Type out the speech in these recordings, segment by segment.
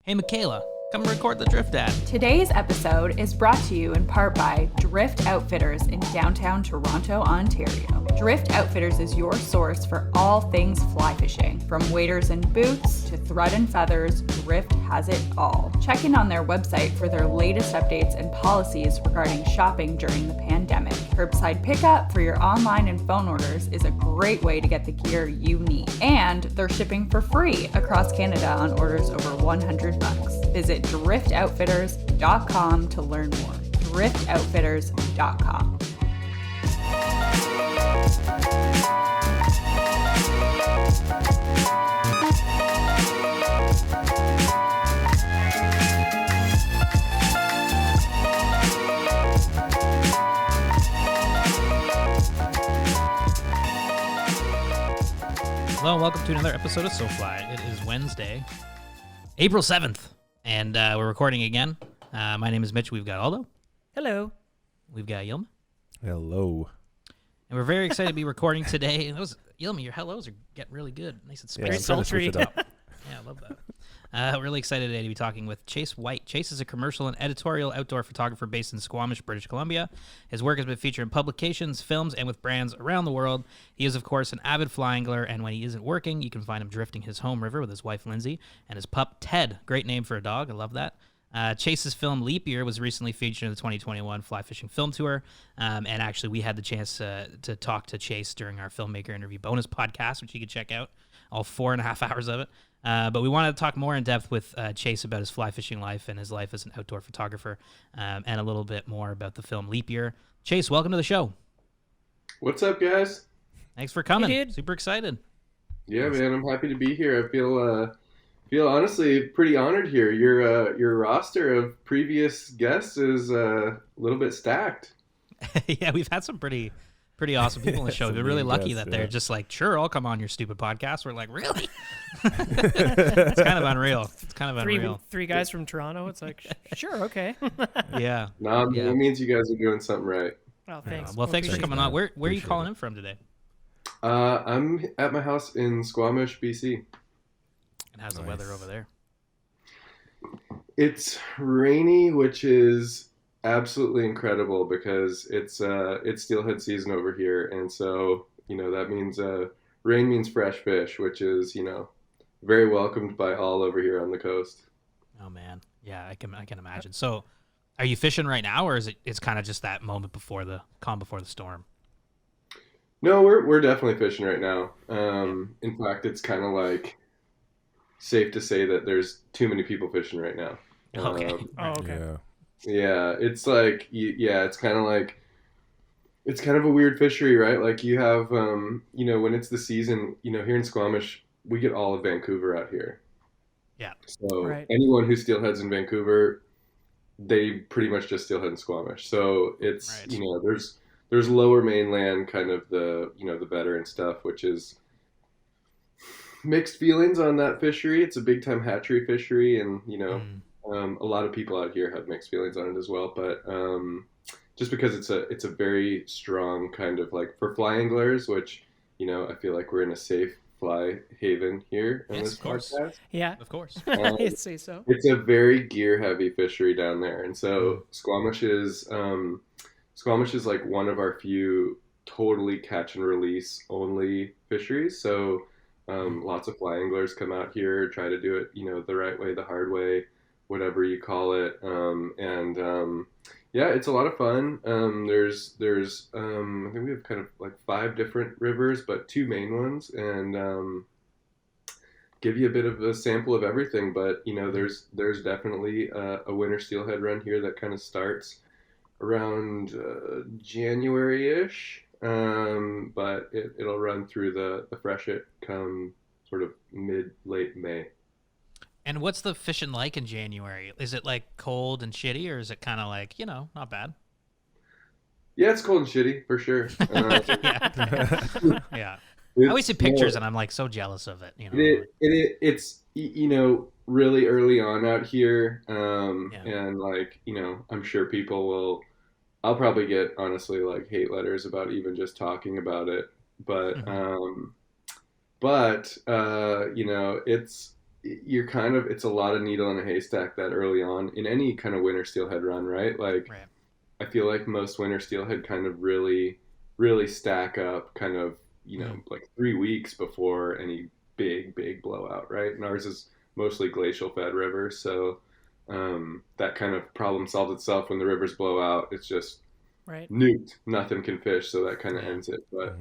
Hey, Michaela, come record the Drift ad. Today's episode is brought to you in part by Drift Outfitters in downtown Toronto, Ontario. Drift Outfitters is your source for all things fly fishing. From waders and boots to thread and feathers, Drift has it all. Check in on their website for their latest updates and policies regarding shopping during the pandemic. Curbside pickup for your online and phone orders is a great way to get the gear you need. And they're shipping for free across Canada on orders over $100. Visit driftoutfitters.com to learn more. driftoutfitters.com. Hello and welcome to another episode of SoFly. It is Wednesday, April 7th, and we're recording again. My name is Mitch. We've got Aldo. Hello. We've got Yilma. Hello. And we're very excited to be recording today. Yilma, your hellos are getting really good. Nice and Very spicy. sultry. Yeah, I love that. Really excited today to be talking with Chase White. Chase is a commercial and editorial outdoor photographer based in Squamish, British Columbia. His work has been featured in publications, films, and with brands around the world. He is, of course, an avid fly angler, and when he isn't working, you can find him drifting his home river with his wife, Lindsay, and his pup, Ted. Great name for a dog. I love that. Chase's film Leap Year was recently featured in the 2021 Fly Fishing Film Tour, and actually we had the chance to talk to Chase during our filmmaker interview bonus podcast, which you can check out, all 4.5 hours of it. But we wanted to talk more in depth with Chase about his fly fishing life and his life as an outdoor photographer, and a little bit more about the film Leap Year. Chase, welcome to the show. What's up, guys? Thanks for coming. Hey, dude. Super excited. Yeah, man, I'm happy to be here. I feel honestly pretty honored here. Your roster of previous guests is a little bit stacked. Yeah, we've had some pretty awesome people on the show. We're really lucky that they're just like, sure, I'll come on your stupid podcast. We're like, really? It's kind of unreal. It's kind of unreal. Three guys from Toronto. It's like, sure, okay. Yeah. Nah, Yeah. It means you guys are doing something right. Oh, thanks. Well, thanks for coming on. Where are you Appreciate calling it. in from today? I'm at my house in Squamish, BC. And how's the weather over there? It's rainy, which is absolutely incredible because it's steelhead season over here, and so that means rain means fresh fish, which is very welcomed by all over here on the coast. Oh man, yeah, I can imagine. So, are you fishing right now, or it's kind of just that moment before the calm before the storm? No, we're definitely fishing right now. In fact, it's kind of like safe to say that there's too many people fishing right now. Okay. Oh, okay. Yeah, it's like it's kind of a weird fishery, right? Like you have when it's the season, here in Squamish, we get all of Vancouver out here. Yeah. So Right. anyone who steelheads in Vancouver, they pretty much just steelhead in Squamish. So it's Right. there's lower mainland kind of the the better and stuff, which is mixed feelings on that fishery. It's a big time hatchery fishery, and a lot of people out here have mixed feelings on it as well. But just because it's a very strong kind of like for fly anglers, which I feel like we're in a safe fly haven here on Yes, this of course. podcast. Yeah. Of course. I'd say so. It's a very gear heavy fishery down there, and so Squamish is like one of our few totally catch and release only fisheries. So lots of fly anglers come out here, try to do it the right way, the hard way, whatever you call it, yeah, it's a lot of fun. There's I think we have kind of like 5 different rivers, but 2 main ones, and give you a bit of a sample of everything. But there's definitely a winter steelhead run here that kind of starts around January-ish, but it'll run through the freshet come sort of late May. And what's the fishing like in January? Is it like cold and shitty, or is it kind of like not bad? Yeah, it's cold and shitty for sure. Yeah. I always see pictures, and I'm like so jealous of it. It's really early on out here, and like I'm sure people will. I'll probably get honestly like hate letters about even just talking about it, but it's it's a lot of needle in a haystack that early on in any kind of winter steelhead run, right? Like, Right. I feel like most winter steelhead kind of really, really stack up kind of, like 3 weeks before any big blowout, right? And ours is mostly glacial fed river. So that kind of problem solves itself when the rivers blow out. It's just Right. nuked. Nothing can fish. So that kind of ends it. But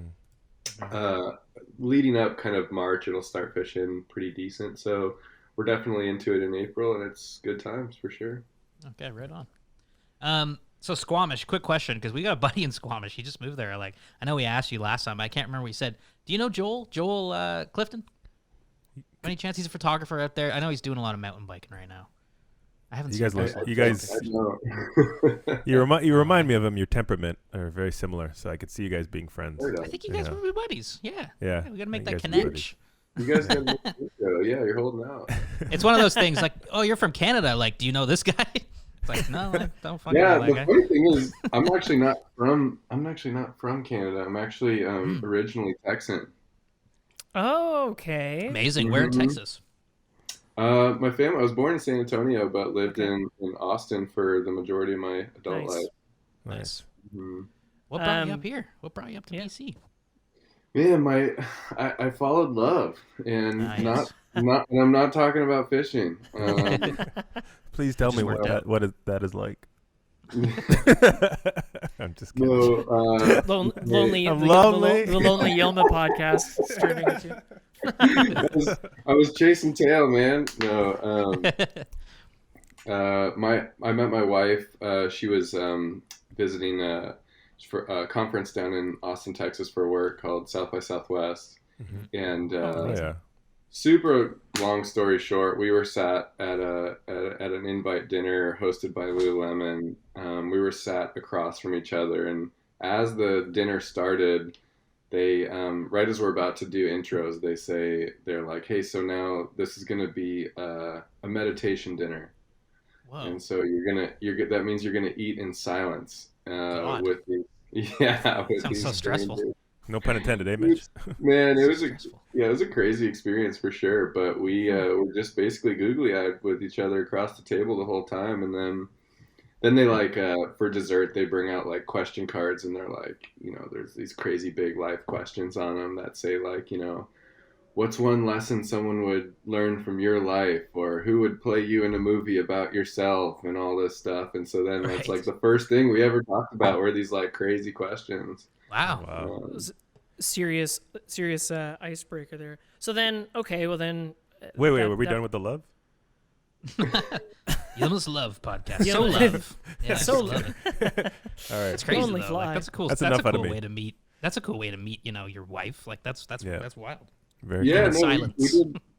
leading up kind of March, it'll start fishing pretty decent. So we're definitely into it in April, and it's good times for sure. Okay, right on. So Squamish, quick question, because we got a buddy in Squamish. He just moved there. Like, I know we asked you last time, but I can't remember what you said. Do you know Joel? Joel Clifton? By any chance he's a photographer out there? I know he's doing a lot of mountain biking right now. I haven't seen him. You remind me of him. Your temperament are very similar, so I could see you guys being friends. I think you guys would be buddies. Yeah. Yeah. We got to make that connection. You guys got you're holding out. It's one of those things like, oh, you're from Canada. Like, do you know this guy? It's like, no, I don't fucking know that the guy. funny thing is, I'm actually not from Canada. I'm actually originally Texan. Oh, okay. Amazing. Where in Texas? My family. I was born in San Antonio, but lived in Austin for the majority of my adult life. Nice. Mm-hmm. What brought you up here? What brought you up to BC? Man, I followed love, and I'm not talking about fishing. Please tell me what that is like. I'm just kidding. No, lonely. I'm the lonely. Lonely Yelma podcast streaming with you. I was chasing tail, man. No, I met my wife. She was visiting for a conference down in Austin, Texas for work called South by Southwest, and super long story short, we were sat at an invite dinner hosted by Lululemon. We were sat across from each other, and as the dinner started, they right as we're about to do intros, they're like, "Hey, so now this is gonna be a meditation dinner." Whoa. And so that means you're gonna eat in silence with these. Sounds so stressful. No pun intended, eh, Mitch? Man, it was a crazy experience for sure. But we were just basically googly-eyed with each other across the table the whole time, and then they like for dessert they bring out like question cards, and they're like, there's these crazy big life questions on them that say like, what's one lesson someone would learn from your life, or who would play you in a movie about yourself, and all this stuff. And so then that's like the first thing we ever talked about were these like crazy questions. Wow. Serious icebreaker there. So then, okay, well then. Wait, were we done with the love? Yelma's Love podcast. So love. Yeah, so love it. All right. It's crazy Lonely though. fly. Like, that's a cool. That's That's a enough out of cool me. way to meet. That's a cool way to meet. Your wife. Like that's wild. Very Yeah, cool. no, Silence.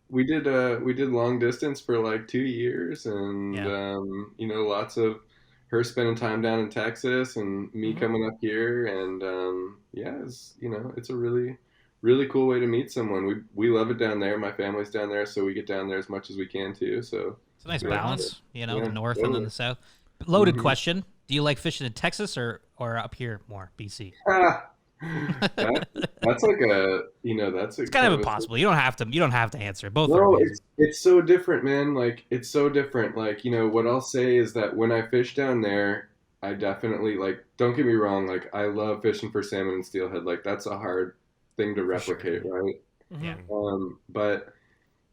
we did long distance for like 2 years, and lots of her spending time down in Texas and me coming up here, and it's a really, really cool way to meet someone. We love it down there. My family's down there, so we get down there as much as we can too. So It's a nice balance, the north and then the south. Loaded question: do you like fishing in Texas or up here more, BC? That's like that's It's kind of impossible. You don't have to answer. Both are No, amazing. it's so different, man. Like, it's so different. Like, what I'll say is that when I fish down there, I definitely, like, don't get me wrong, like, I love fishing for salmon and steelhead. Like, that's a hard thing to replicate, right? Yeah. But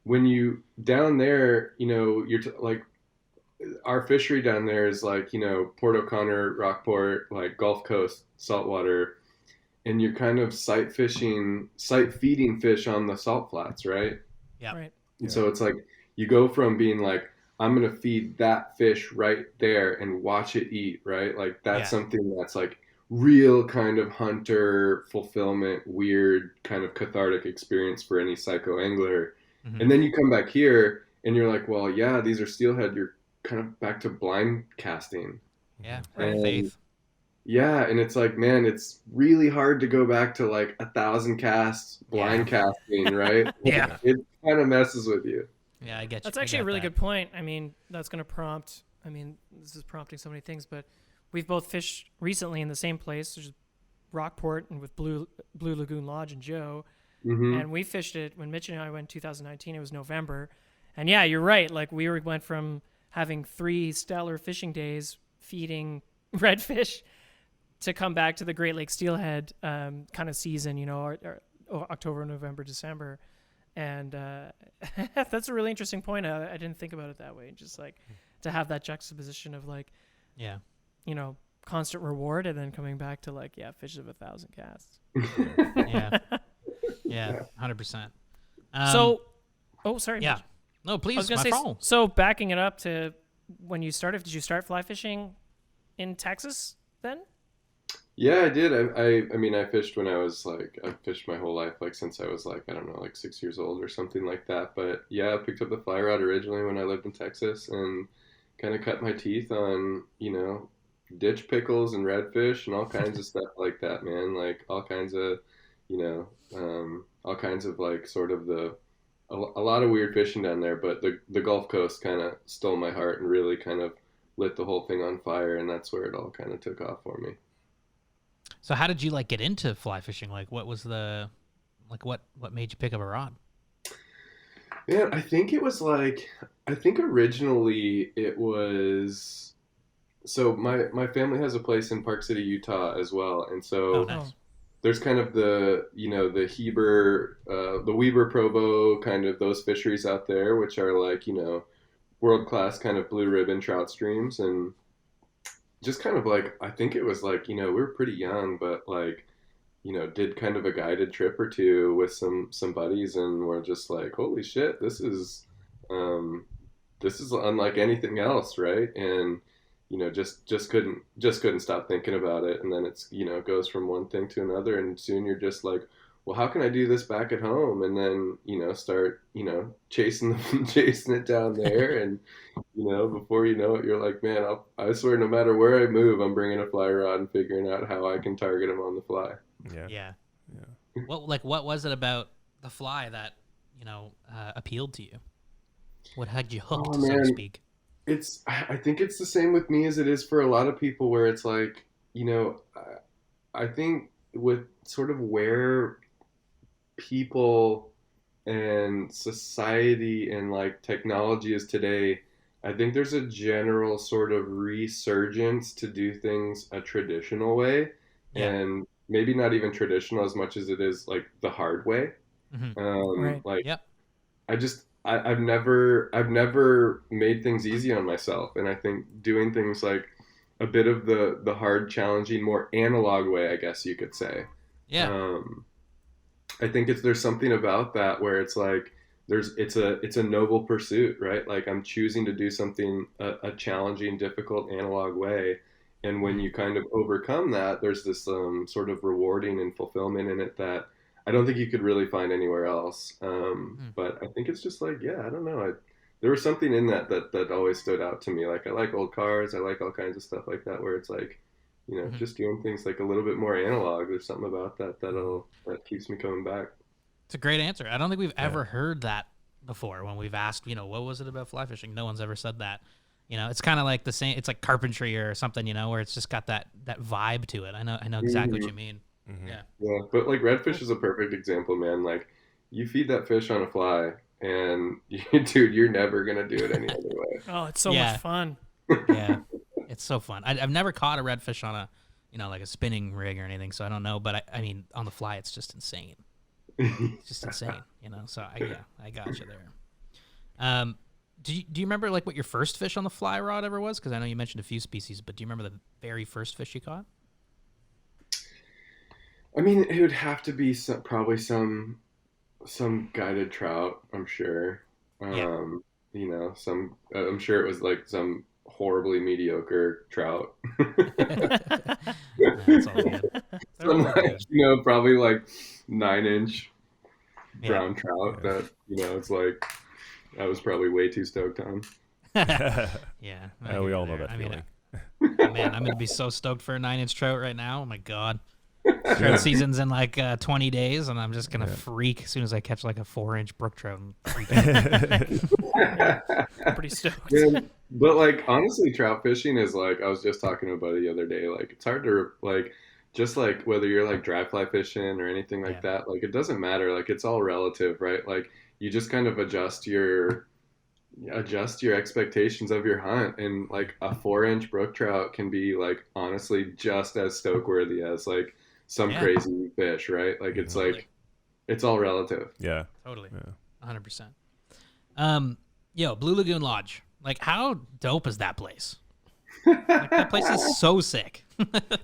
when you, down there, you're like, our fishery down there is like, Port O'Connor, Rockport, like, Gulf Coast, saltwater, and you're kind of sight feeding fish on the salt flats, right? Yeah. Right. And so it's like you go from being like, I'm gonna feed that fish right there and watch it eat, right? Like that's something that's like real kind of hunter fulfillment, weird kind of cathartic experience for any psycho angler. Mm-hmm. And then you come back here and you're like, well, yeah, these are steelhead. You're kind of back to blind casting. Yeah. And Faith. yeah, and it's like, man, it's really hard to go back to like 1,000 casts blind casting, right? Yeah. It kind of messes with you. Yeah, I get you. That's actually a really good point. I mean, that's going to prompt. I mean, this is prompting so many things, but we've both fished recently in the same place, which is Rockport, and with Blue Lagoon Lodge and Joe. Mm-hmm. And we fished it when Mitch and I went in 2019. It was November, And yeah, you're right. Like went from having 3 stellar fishing days feeding redfish to come back to the Great Lakes steelhead kind of season, or October, November, December. And that's a really interesting point. I didn't think about it that way. Just like to have that juxtaposition of like, Yeah. Constant reward, and then coming back to like, fish of 1,000 casts. Yeah. Yeah. 100%. Sorry. Yeah. Mitch. No, I was please. gonna My say, phone. so backing it up to when you started, did you start fly fishing in Texas then? Yeah, I did. I mean, I fished when I was like, I fished my whole life, like since I was like, I don't know, like 6 years old or something like that. But yeah, I picked up the fly rod originally when I lived in Texas and kind of cut my teeth on, ditch pickles and redfish and all kinds of stuff like that, man. Like all kinds of, all kinds of like sort of a lot of weird fishing down there. But the Gulf Coast kind of stole my heart and really kind of lit the whole thing on fire. And that's where it all kind of took off for me. So how did you like get into fly fishing? Like what was what made you pick up a rod? Yeah, I think originally it was, so my family has a place in Park City, Utah as well. And so Oh, nice. there's kind of the Heber, the Weber Provo, kind of those fisheries out there, which are like, world-class kind of blue ribbon trout streams. And just kind of like, I think it was like, we were pretty young, but like, did kind of a guided trip or two with some buddies, and we're just like, holy shit, this is unlike anything else, right? And just couldn't stop thinking about it. And then it's goes from one thing to another, and soon you're just like, well, how can I do this back at home? And then start chasing it down there, and before you know it, you're like, man, I swear, no matter where I move, I'm bringing a fly rod and figuring out how I can target them on the fly. Yeah. What was it about the fly that appealed to you? What had you hooked, so to speak? I think it's the same with me as it is for a lot of people, where it's like, I think with sort of where people and society and like technology is today, I think there's a general sort of resurgence to do things a traditional way, and maybe not even traditional as much as it is like the hard way. Right. Like, I've never made things easy on myself, and I think doing things like a bit of the hard, challenging, more analog way, I guess you could say. Yeah. I think there's something about that where it's like it's a noble pursuit, right? Like I'm choosing to do something a challenging, difficult, analog way, and when you kind of overcome that, there's this sort of rewarding and fulfillment in it that I don't think you could really find anywhere else. But I think it's just like, I don't know. There was something in that always stood out to me. Like I like old cars. I like all kinds of stuff like that, where it's like, just doing things like a little bit more analog. There's something about that keeps me coming back. It's a great answer. I don't think we've ever heard that before when we've asked, what was it about fly fishing? No one's ever said that. It's kind of like the same. It's like carpentry or something, where it's just got that vibe to it. I know exactly what you mean. Mm-hmm. Yeah, but like redfish is a perfect example, man. Like you feed that fish on a fly, and dude, you're never gonna do it any other way. Oh, it's so much fun. Yeah, it's so fun. I've never caught a redfish on a like a spinning rig or anything, so I don't know. But I mean, on the fly, it's just insane. It's just insane, So I got you there. Do you remember like what your first fish on the fly rod ever was? Because I know you mentioned a few species, but do you remember the very first fish you caught? I mean, it would have to be probably some guided trout, I'm sure. I'm sure it was like some horribly mediocre trout. That's all good. Some like, probably like 9-inch brown trout that, it's like I was probably way too stoked on. Yeah. We all know that feeling. Man, I'm going to be so stoked for a 9-inch trout right now. Oh my God. Trout season's in like 20 days, and I'm just gonna freak as soon as I catch like a 4-inch brook trout and freak I'm pretty stoked. Yeah, but like honestly, trout fishing is like, I was just talking to a buddy the other day. Like it's hard to like, just like whether you're like dry fly fishing or anything like that. Like it doesn't matter. Like it's all relative, right? Like you just kind of adjust your adjust your expectations of your hunt, and like a 4-inch brook trout can be like honestly just as stoke worthy as like some Yeah. crazy fish, right? Like it's Totally. like it's all relative. Yeah. Totally. Yeah. 100%. Yo, Blue Lagoon Lodge. Like, how dope is that place? Like, that place is so sick.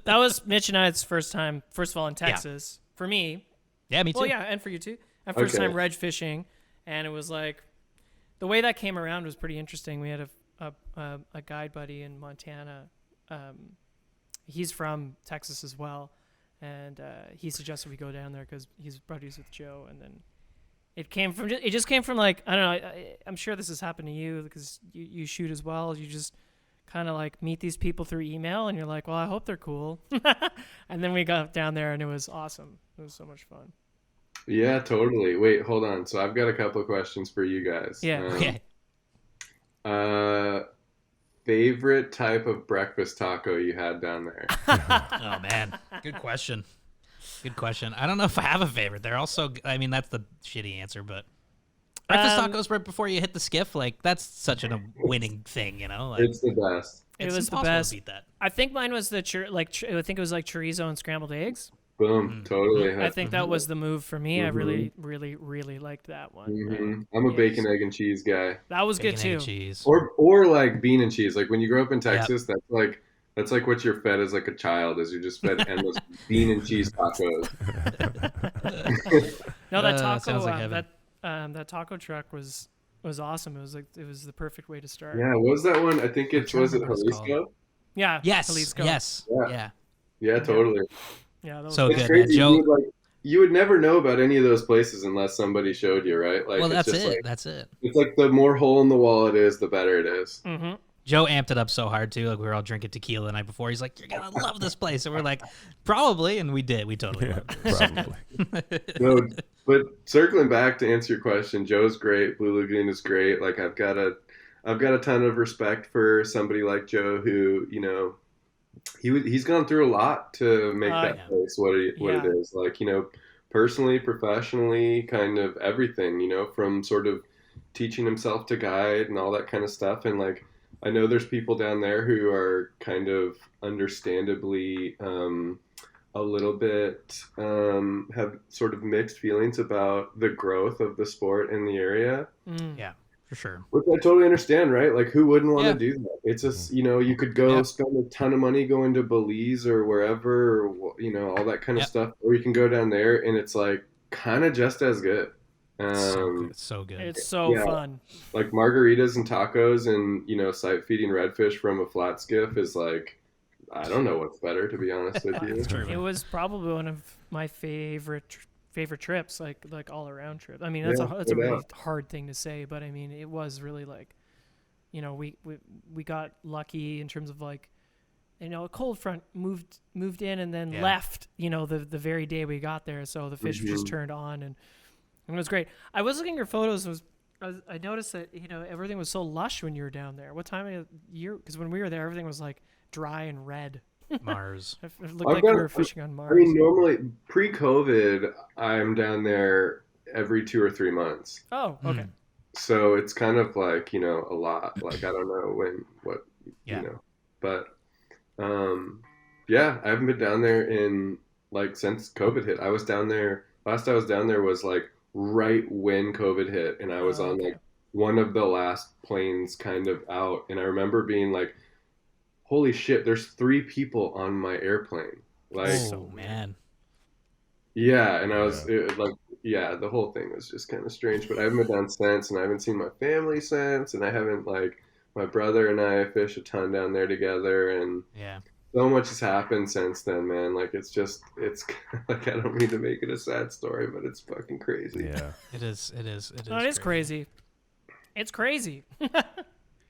That was Mitch and I's first time, first of all, in Texas. For me. Yeah, me too. Well, yeah, and for you too. And first Okay. time reg fishing. And it was like, the way that came around was pretty interesting. We had a guide buddy in Montana. He's from Texas as well. And he suggested we go down there because he's buddies with Joe. And then it just came from like, I don't know, I'm sure this has happened to you because you shoot as well. You just kind of like meet these people through email and you're like, well, I hope they're cool. And then we got down there and it was awesome. It was so much fun. Yeah, totally. Wait, hold on. So I've got a couple of questions for you guys. Yeah. Okay. Favorite type of breakfast taco you had down there? Oh, man. Good question. Good question. I don't know if I have a favorite. They're also, I mean, that's the shitty answer, but breakfast tacos right before you hit the skiff, like, that's such a winning thing, you know? Like, It's the best. It it's was the impossible best. to beat that. I think mine was I think it was like chorizo and scrambled eggs. Boom. Totally. I think that was the move for me. I Mhm. really, really, really liked that one. I'm a Yes. bacon, egg, and cheese guy. That was Bacon, good egg, too. and cheese. Or like bean and cheese. Like when you grow up in Texas, that's like what you're fed as like a child, is you're just fed endless bean and cheese tacos. No, that taco sounds like heaven. that taco truck was awesome. It was the perfect way to start. Yeah, what was that one? I think I'm trying was to it remember what it's called. Jalisco? Yeah. Yes. Jalisco. Yes. Yeah. Yeah. Yeah, totally. Yeah. That was So It's good, crazy. man. Joe. You would never know about any of those places unless somebody showed you, right? Like, Well, it's that's just it. like, That's it. it's like the more hole in the wall it is, the better it is. Mm-hmm. Joe amped it up so hard too. Like we were all drinking tequila the night before. He's like, "You're gonna love this place," and we're like, "Probably," and we did. We totally Yeah, loved it. probably. No, but circling back to answer your question, Joe's great. Blue Lagoon is great. Like I've got a ton of respect for somebody like Joe who, you know, he's gone through a lot to make that yeah. place what it Yeah. is. Like, you know, personally, professionally, kind of everything, you know, from sort of teaching himself to guide and all that kind of stuff. And like, I know there's people down there who are kind of understandably a little bit have sort of mixed feelings about the growth of the sport in the area, Yeah, for sure. which I totally understand, right? Like, who wouldn't want Yeah. to do that? It's just, you know, you could go Yeah. spend a ton of money going to Belize or wherever, or, you know, all that kind of Yeah. stuff, or you can go down there and it's like kind of just as good. So good. So good. It's so Yeah. fun. Like margaritas and tacos and, you know, sight feeding redfish from a flat skiff is like, I don't know what's better, to be honest with you. That's true. It was probably one of my favorite trips, like all around trip. I mean, that's Yeah, that's a no really doubt. hard thing to say, but I mean, it was really like, you know, we got lucky in terms of like, you know, a cold front moved in and then Yeah. left, you know, the very day we got there, so the fish just Mhm. turned on and it was great. I was looking at your photos. I noticed that, you know, everything was so lush when you were down there. What time of year? Because when we were there, everything was like dry and red. Mars. It looked I've like we got- were fishing on Mars. I mean, normally pre-COVID, I'm down there every 2 or 3 months. Oh, okay. So it's kind of like, you know, a lot. Like, I don't know Yeah. you know. But, yeah, I haven't been down there in, like, since COVID hit. Last I was down there was, like, right when COVID hit. And I was on, okay. like, one of the last planes kind of out. And I remember being like, holy shit, there's 3 people on my airplane. Like, Oh man. yeah, and I was Yeah. like, yeah, the whole thing was just kind of strange. But I haven't been down since, and I haven't seen my family since, and I haven't, like, my brother and I fish a ton down there together, and Yeah. so much has happened since then, man. Like, it's like, I don't mean to make it a sad story, but it's fucking crazy. Yeah. It is. It is. It is. No, it is crazy. It's crazy.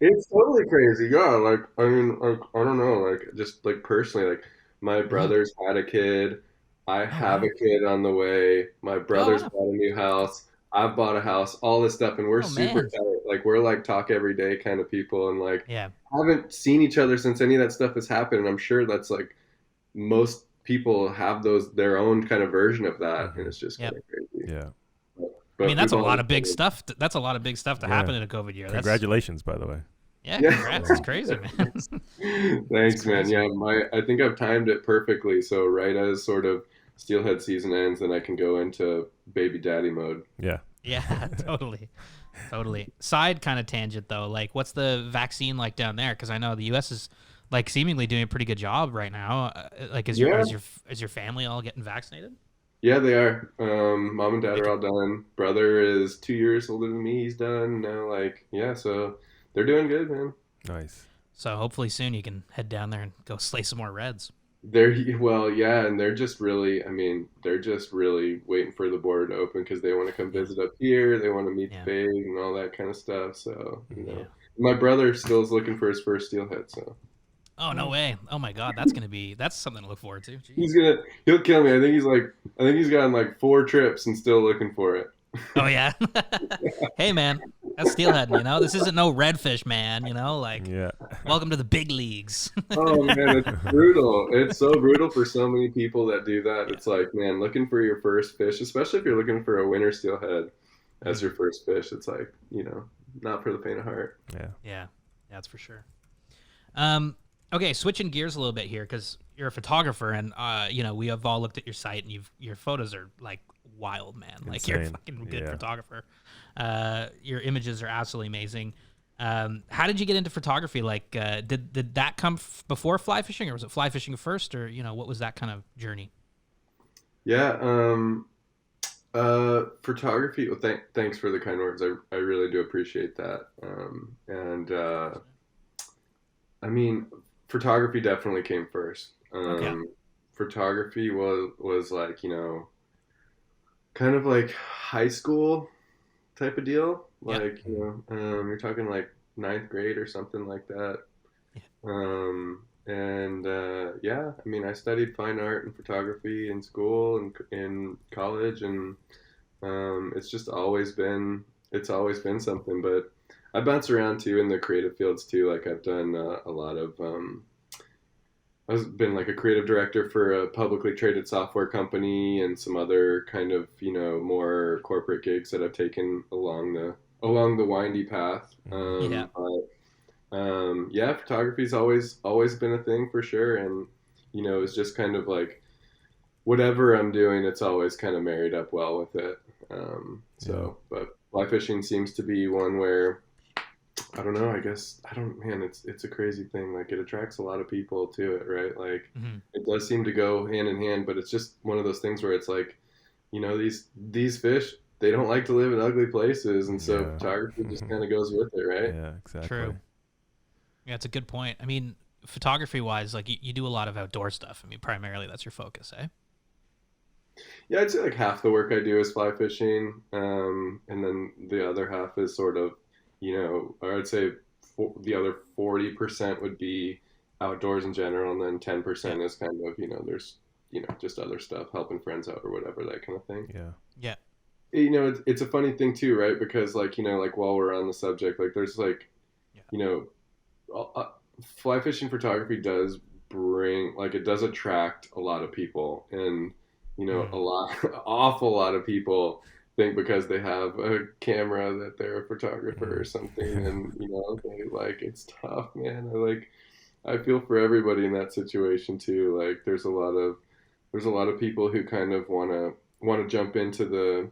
It's totally crazy. Yeah, like, I mean, like, I don't know, like, just, like, personally, like, my brother's had a kid. I have a kid on the way. My brother's wow. bought a new house. I've bought a house, all this stuff, and we're Oh, super man. tight. Like, we're, like, talk every day kind of people, and, like, Yeah. haven't seen each other since any of that stuff has happened, and I'm sure that's, like, most people have their own kind of version of that, and it's just Yep. kind of crazy. Yeah. I mean, that's a we've lot always of big been- stuff. That's a lot of big stuff to Yeah. happen in a COVID year. Congratulations, by the way. Yeah, Yeah. congrats. It's crazy, man. Thanks, man. crazy. Yeah, I think I've timed it perfectly. So right as sort of steelhead season ends, then I can go into baby daddy mode. Yeah. Yeah, totally. Totally. Side kind of tangent though. Like, what's the vaccine like down there? Because I know the U.S. is like seemingly doing a pretty good job right now. Like, is Yeah. your family all getting vaccinated? Yeah, they are. Mom and dad are all done. Brother is 2 years older than me. He's done now. Like, yeah, so they're doing good, man. Nice. So hopefully soon you can head down there and go slay some more reds. Well, yeah, and they're just really, I mean, they're just really waiting for the border to open because they want to come visit up here. They want to meet Yeah. the babe and all that kind of stuff. So, you know, Yeah. my brother still is looking for his first steelhead. So Oh no way! Oh my God, that's something to look forward to. Jeez. he'll kill me. I think he's gotten like 4 trips and still looking for it. Oh yeah. Hey man, that's steelhead. You know, this isn't no redfish, man. You know, like Yeah. welcome to the big leagues. Oh man, it's brutal. It's so brutal for so many people that do that. It's like, man, looking for your first fish, especially if you're looking for a winter steelhead as your first fish. It's like, you know, not for the faint of heart. Yeah. Yeah, that's for sure. Okay, switching gears a little bit here because you're a photographer, and you know we have all looked at your site, and your photos are like wild, man. Like you're a Insane. fucking good Yeah. photographer. Your images are absolutely amazing. How did you get into photography? Like, did that come before fly fishing, or was it fly fishing first, or you know what was that kind of journey? Yeah, photography. Well, thanks for the kind words. I really do appreciate that. I mean, photography definitely came first. Okay. Photography was like, you know, kind of like high school type of deal. Yeah. Like, you know, you're talking like ninth grade or something like that. Yeah, I mean, I studied fine art and photography in school and in college, and it's always been something. But I bounce around too in the creative fields too. Like I've done a lot of. I've been like a creative director for a publicly traded software company and some other kind of, you know, more corporate gigs that I've taken along the windy path. Yeah. Yeah, photography's always been a thing for sure, and you know, it's just kind of like whatever I'm doing, it's always kind of married up well with it. But fly fishing seems to be one where I don't know. I guess man, it's a crazy thing. Like it attracts a lot of people to it, right? Like it does seem to go hand in hand, but it's just one of those things where it's like, you know, these fish, they don't like to live in ugly places, and so photography just kind of goes with it, right? Yeah, exactly. True. Yeah, it's a good point. I mean, photography wise, like you do a lot of outdoor stuff. I mean, primarily that's your focus, eh? Yeah, I'd say like half the work I do is fly fishing, and then the other half is sort of, you know, or I'd say the other 40% would be outdoors in general, and then 10% is kind of, you know, there's, you know, just other stuff, helping friends out or whatever, that kind of thing. Yeah. Yeah. You know, it's a funny thing too, right? Because like, you know, like while we're on the subject, like there's like, you know, fly fishing photography does bring, like it does attract a lot of people, and, you know, awful lot of people think because they have a camera that they're a photographer or something, and you know, they like, it's tough, man. I feel for everybody in that situation too. Like there's a lot of people who kind of want to jump into the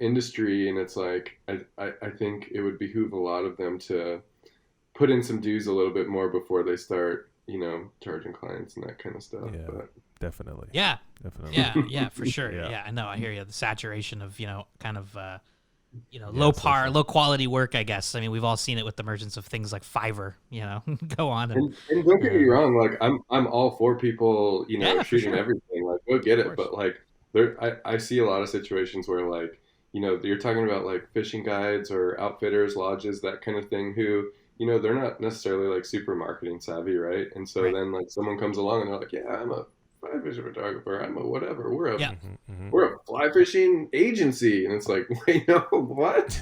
industry, and it's like I think it would behoove a lot of them to put in some dues a little bit more before they start, you know, charging clients and that kind of stuff. Yeah. But Definitely. Yeah. Definitely. Yeah, for sure. Yeah. Yeah, I know. I hear you. The saturation of, you know, kind of, you know, Yeah, low quality work, I guess. I mean, we've all seen it with the emergence of things like Fiverr, you know, go on. and don't get me wrong, like I'm all for people, you know, Yeah, for shooting sure. everything. Like go get Of it, course. but like I see a lot of situations where like, you know, you're talking about like fishing guides or outfitters, lodges, that kind of thing, who, you know, they're not necessarily like super marketing savvy, right? And so Right. then like someone comes along and they're like, yeah, I'm a fly fishing photographer, I'm a whatever, we're a Yeah. we're a fly fishing agency, and it's like, wait, no, what?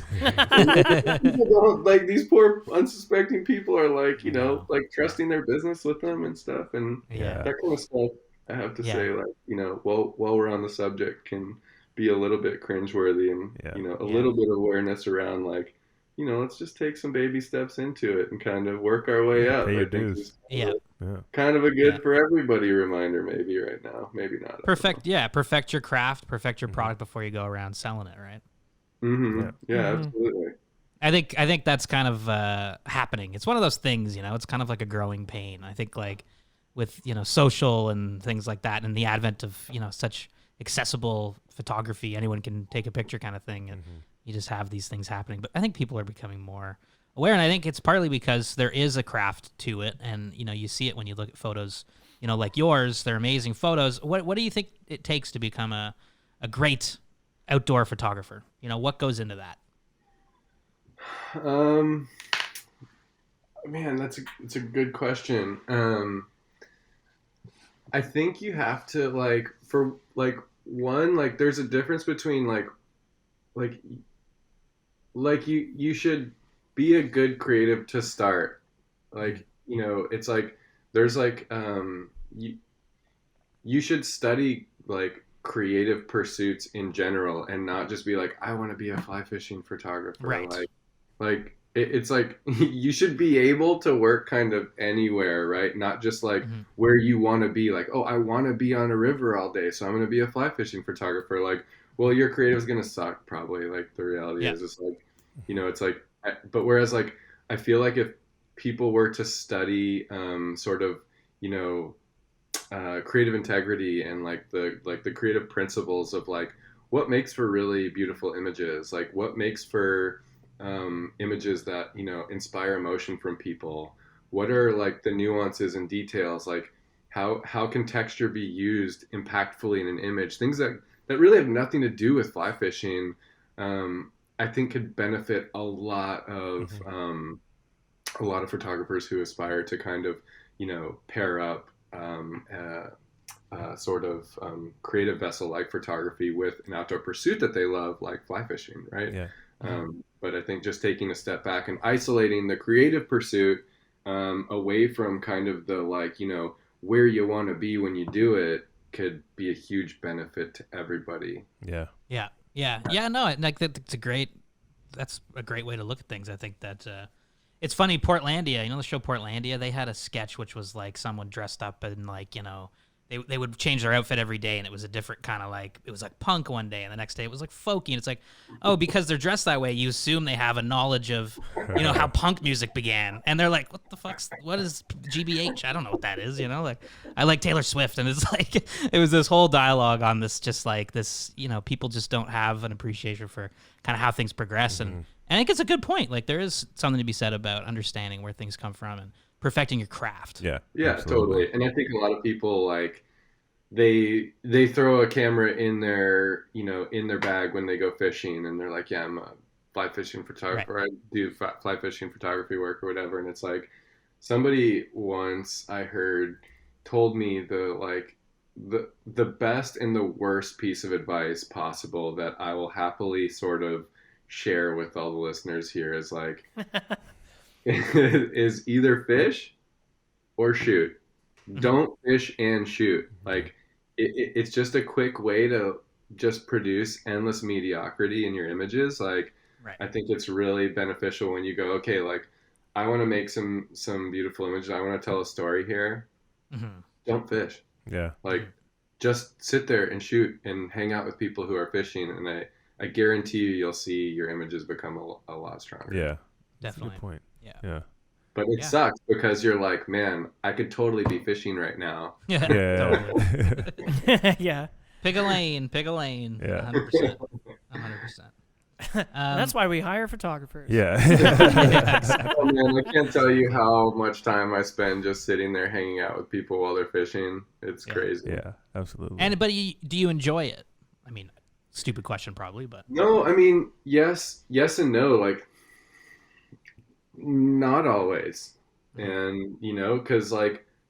People don't, like, these poor unsuspecting people are like, you know, like trusting their business with them and stuff, and Yeah. that kind of stuff. I have to Yeah. say, like, you know, while we're on the subject, can be a little bit cringeworthy, and Yeah. a little bit of awareness around like, let's just take some baby steps into it and kind of work our way up. Pay your I think dues. is Yeah. Yeah. kind of a good Yeah. for everybody reminder maybe right now. Maybe not. Perfect your craft, perfect your product before you go around selling it, right? Mm-hmm. Yeah, absolutely. I think that's kind of happening. It's one of those things, it's kind of like a growing pain. I think like with, social and things like that and the advent of, such accessible photography, anyone can take a picture kind of thing, and you just have these things happening. But I think people are becoming more aware, and I think it's partly because there is a craft to it, and, you see it when you look at photos, like yours. They're amazing photos. What do you think it takes to become a great outdoor photographer? What goes into that? Man, it's a good question. I think you have to there's a difference between you should be a good creative to start. It's like there's you should study creative pursuits in general and not just be like, I want to be a fly fishing photographer. Right. It's like you should be able to work kind of anywhere, right? Not just where you want to be, like, oh, I want to be on a river all day, so I'm going to be a fly fishing photographer. Like, well, your creative is going to suck probably. Like, the reality is it's like, it's like, but whereas I feel like if people were to study sort of, creative integrity and the creative principles of what makes for really beautiful images, like what makes for images that inspire emotion from people, what are the nuances and details, like how can texture be used impactfully in an image, things that really have nothing to do with fly fishing, I think could benefit a lot of photographers who aspire to kind of pair up sort of creative vessel like photography with an outdoor pursuit that they love, like fly fishing, right? Yeah. But I think just taking a step back and isolating the creative pursuit away from kind of the where you want to be when you do it could be a huge benefit to everybody. Yeah. No, that's a great way to look at things. I think that it's funny. Portlandia, the show Portlandia, they had a sketch which was like someone dressed up in they would change their outfit every day, and it was a different kind of it was like punk one day, and the next day it was like folky, and it's like, oh, because they're dressed that way, you assume they have a knowledge of, how punk music began, and they're like, what is GBH? I don't know what that is, I like Taylor Swift, and it's like, it was this whole dialogue on this, just like this, people just don't have an appreciation for kind of how things progress, and I think it's a good point. Like, there is something to be said about understanding where things come from and perfecting your craft. Yeah, absolutely. Totally. And I think a lot of people they throw a camera in their in their bag when they go fishing, and they're like, yeah, I'm a fly fishing photographer. Right. I do fly fishing photography work or whatever. And it's like, somebody once I heard told me the best and the worst piece of advice possible that I will happily sort of share with all the listeners here is is either fish or shoot. Don't fish and shoot. It's just a quick way to just produce endless mediocrity in your images. I think it's really beneficial when you go, okay, I want to make some beautiful images. I want to tell a story here. Don't fish. Yeah. Just sit there and shoot and hang out with people who are fishing, and I guarantee you'll see your images become a lot stronger. Yeah. Definitely. That's a good point. Yeah. But it sucks because you're like, man, I could totally be fishing right now. Yeah. Yeah. Pick a lane. Yeah. 100%. That's why we hire photographers. Yeah. Oh, man, I can't tell you how much time I spend just sitting there hanging out with people while they're fishing. It's crazy. Yeah, absolutely. But do you enjoy it? I mean, stupid question probably, but. No, I mean, yes and no. Not always. And, because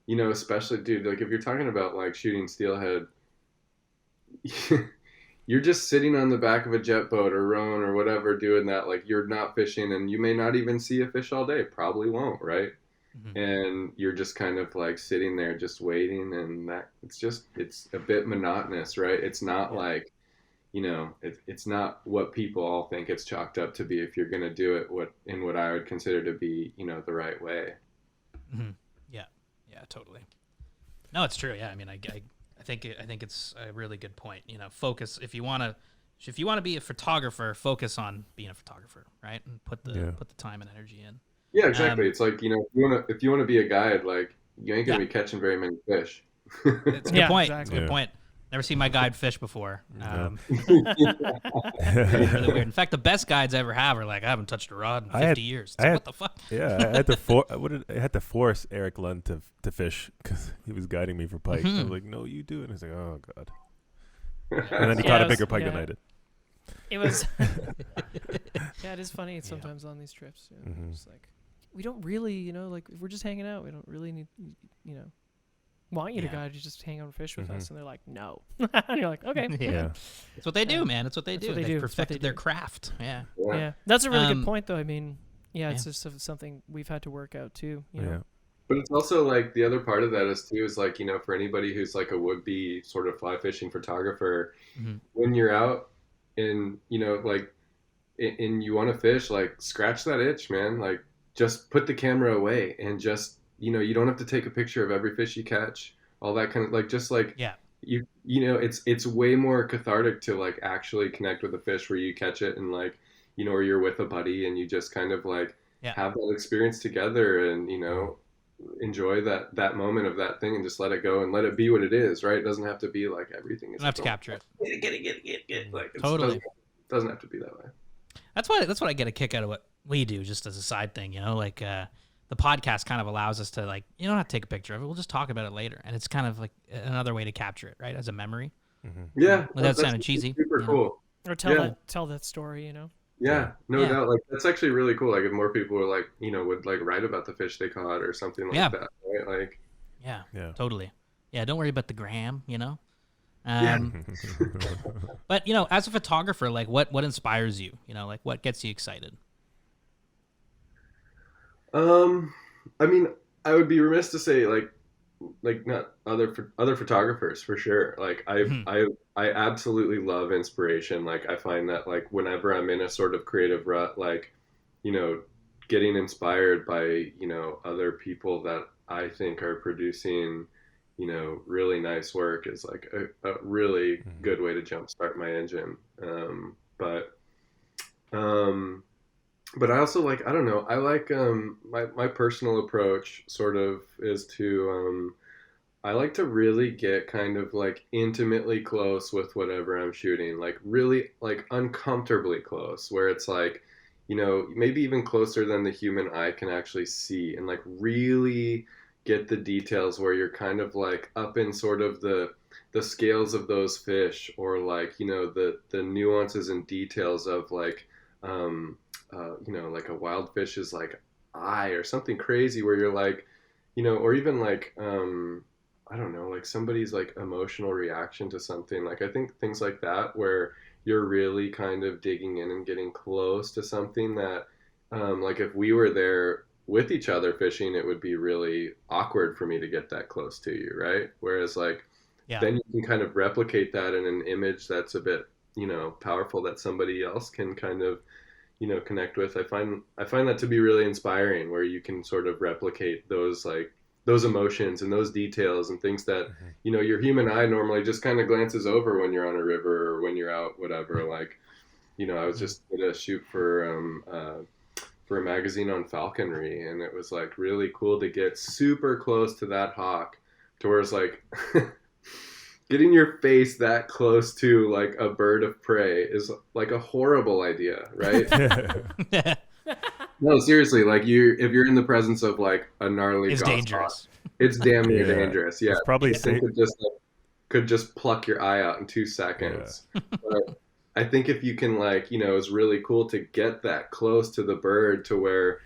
especially, dude, if you're talking about shooting steelhead, you're just sitting on the back of a jet boat or rowing or whatever doing that. You're not fishing, and you may not even see a fish all day. Probably won't, right? And you're just kind of sitting there just waiting, and it's a bit monotonous, right? It's not it's not what people all think it's chalked up to be if you're going to do it what I would consider to be, the right way. Mm-hmm. Yeah, totally. No, it's true. Yeah, I mean, I think it's a really good point. Focus if you want to be a photographer, focus on being a photographer, right? And put the time and energy in. Yeah, exactly. It's like, if you want to be a guide, like you ain't going to be catching very many fish. It's a good point. Exactly. It's a good point. Never seen my guide fish before. Yeah. Really weird. In fact, the best guides I ever have are like, I haven't touched a rod in 50 years. It's like, what the fuck? Yeah, I had to force Eric Lund to fish because he was guiding me for pike. I was like, no, you do it. And he's like, oh god. And then he caught a bigger pike than I did. It was. Yeah, it is funny sometimes on these trips. It's like we don't really, like if we're just hanging out, we don't really need, want you to guide, you just hang out and fish with us, and they're like, no. And you're like, okay. Yeah. It's what they do, man. It's what they do. They've perfected their craft. Yeah. Yeah. That's a really good point, though. I mean, it's just something we've had to work out, too. You know? But it's also like the other part of that is like, for anybody who's like a would-be sort of fly fishing photographer, when you're out and, like, and you want to fish, like, scratch that itch, man. Like, just put the camera away and just, you don't have to take a picture of every fish you catch, all that kind of like, just like, it's way more cathartic to like actually connect with a fish where you catch it and like, or you're with a buddy and you just kind of like have that experience together and, enjoy that moment of that thing and just let it go and let it be what it is, right? It doesn't have to be like everything is. You don't have to capture it. Get it. Like, totally. Doesn't have to be that way. That's what I get a kick out of what we do, just as a side thing, like, the podcast kind of allows us to like, you don't have to take a picture of it. We'll just talk about it later. And it's kind of like another way to capture it, right? As a memory. Yeah. Without sounding cheesy. Super cool. Or tell that story, Yeah, no doubt. Like that's actually really cool. Like if more people were like, would like write about the fish they caught or something like that, right? Like, yeah, totally. Yeah, don't worry about the gram, But as a photographer, like what inspires you? Like what gets you excited? I mean, I would be remiss to say like not other photographers for sure. Like I absolutely love inspiration. Like I find that like whenever I'm in a sort of creative rut, like, getting inspired by, other people that I think are producing, really nice work is like a really good way to jumpstart my engine. But I also like, I don't know, I like my personal approach sort of is to I like to really get kind of like intimately close with whatever I'm shooting, like really like uncomfortably close, where it's like, maybe even closer than the human eye can actually see, and like really get the details where you're kind of like up in sort of the scales of those fish, or like, the nuances and details of like like a wild fish's like eye or something crazy, where you're like, or even like I don't know, like somebody's like emotional reaction to something. Like I think things like that where you're really kind of digging in and getting close to something that like if we were there with each other fishing, it would be really awkward for me to get that close to you, right? Whereas like then you can kind of replicate that in an image that's a bit, powerful, that somebody else can kind of, connect with. I find that to be really inspiring, where you can sort of replicate those like those emotions and those details and things that, your human eye normally just kind of glances over when you're on a river or when you're out, whatever. Like, I was just at a shoot for a magazine on falconry, and it was like really cool to get super close to that hawk, to where it's like getting your face that close to like a bird of prey is like a horrible idea, right? No, seriously, like if you're in the presence of like a gnarly it's goshawk, dangerous. It's damn near dangerous. Yeah, it's probably safe. Could just pluck your eye out in 2 seconds. But I think if you can like, it's really cool to get that close to the bird, to where,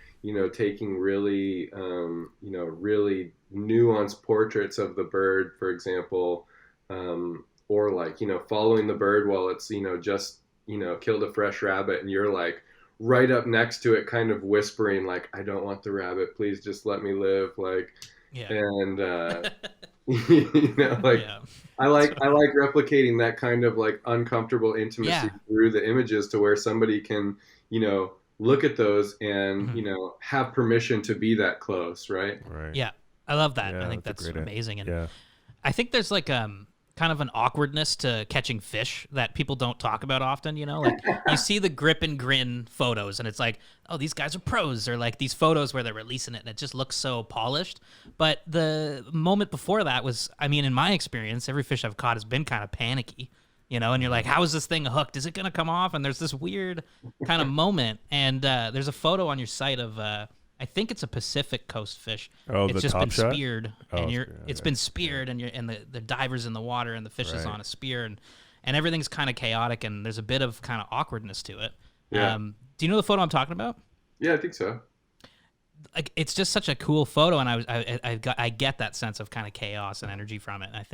taking really, really nuanced portraits of the bird, for example, or like, following the bird while it's, just, killed a fresh rabbit, and you're like right up next to it, kind of whispering like, I don't want the rabbit, please just let me live. Like, and You know, like Yeah. I like replicating that kind of like uncomfortable intimacy Yeah. through the images to where somebody can, you know, look at those and, Mhm. you know, have permission to be that close, right? Right. Yeah. I love that. I Yeah, think that's a that's great. amazing. And Yeah. I think there's like kind of an awkwardness to catching fish that people don't talk about often, you know? Like you see the grip and grin photos and it's like, oh, these guys are pros, or like these photos where they're releasing it and it just looks so polished. But the moment before that was, I mean, in my experience, every fish I've caught has been kind of panicky. You know, and you're like, how is this thing hooked? Is it going to come off? And there's this weird kind of moment. And there's a photo on your site of I think it's a Pacific Coast fish. Oh, It's the just top been shot? speared, Oh, and okay. it's been speared, and the diver's in the water, and the fish is Right. on a spear, and everything's kind of chaotic, and there's a bit of kind of awkwardness to it. Yeah. Do you know the photo I'm talking about? Yeah, I think so. Like, it's just such a cool photo, and I get that sense of kind of chaos and energy from it. And I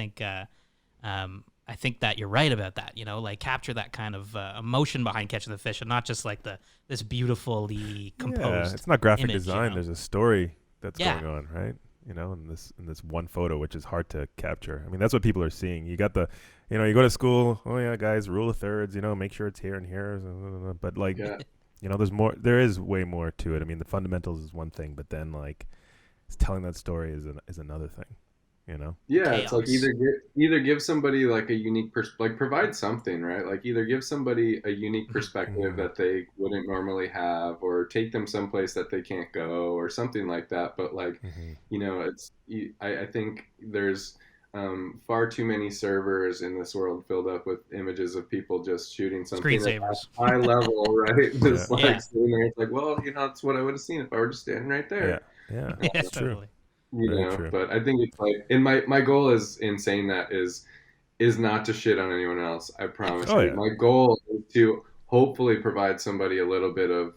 think that you're right about that. You know, like capture that kind of emotion behind catching the fish, and not just like this beautifully composed. Yeah, it's not graphic image, design. you know? There's a story that's Yeah. going on, right? You know, in this one photo, which is hard to capture. I mean, that's what people are seeing. You got you go to school. Oh yeah, guys, rule of thirds. You know, make sure it's here and here. But like, Yeah. you know, there's more. There is way more to it. I mean, the fundamentals is one thing, but then like, telling that story is another thing. You know. Yeah, it's like Chaos. either give somebody like a unique like provide something, right? Like either give somebody a unique perspective Mhm. that they wouldn't normally have, or take them someplace that they can't go, or something like that. But like, Mhm. you know, I think there's far too many servers in this world filled up with images of people just shooting something at that Screensavers. high level, right? Yeah. Just like Yeah. sitting there, it's like, well, you know, that's what I would have seen if I were just standing right Yeah. there. Yeah. Yeah, It's true. totally. You Very know, true. but I think it's like, and my goal is in saying that is not to shit on anyone else. I promise Oh you. yeah. My goal is to hopefully provide somebody a little bit of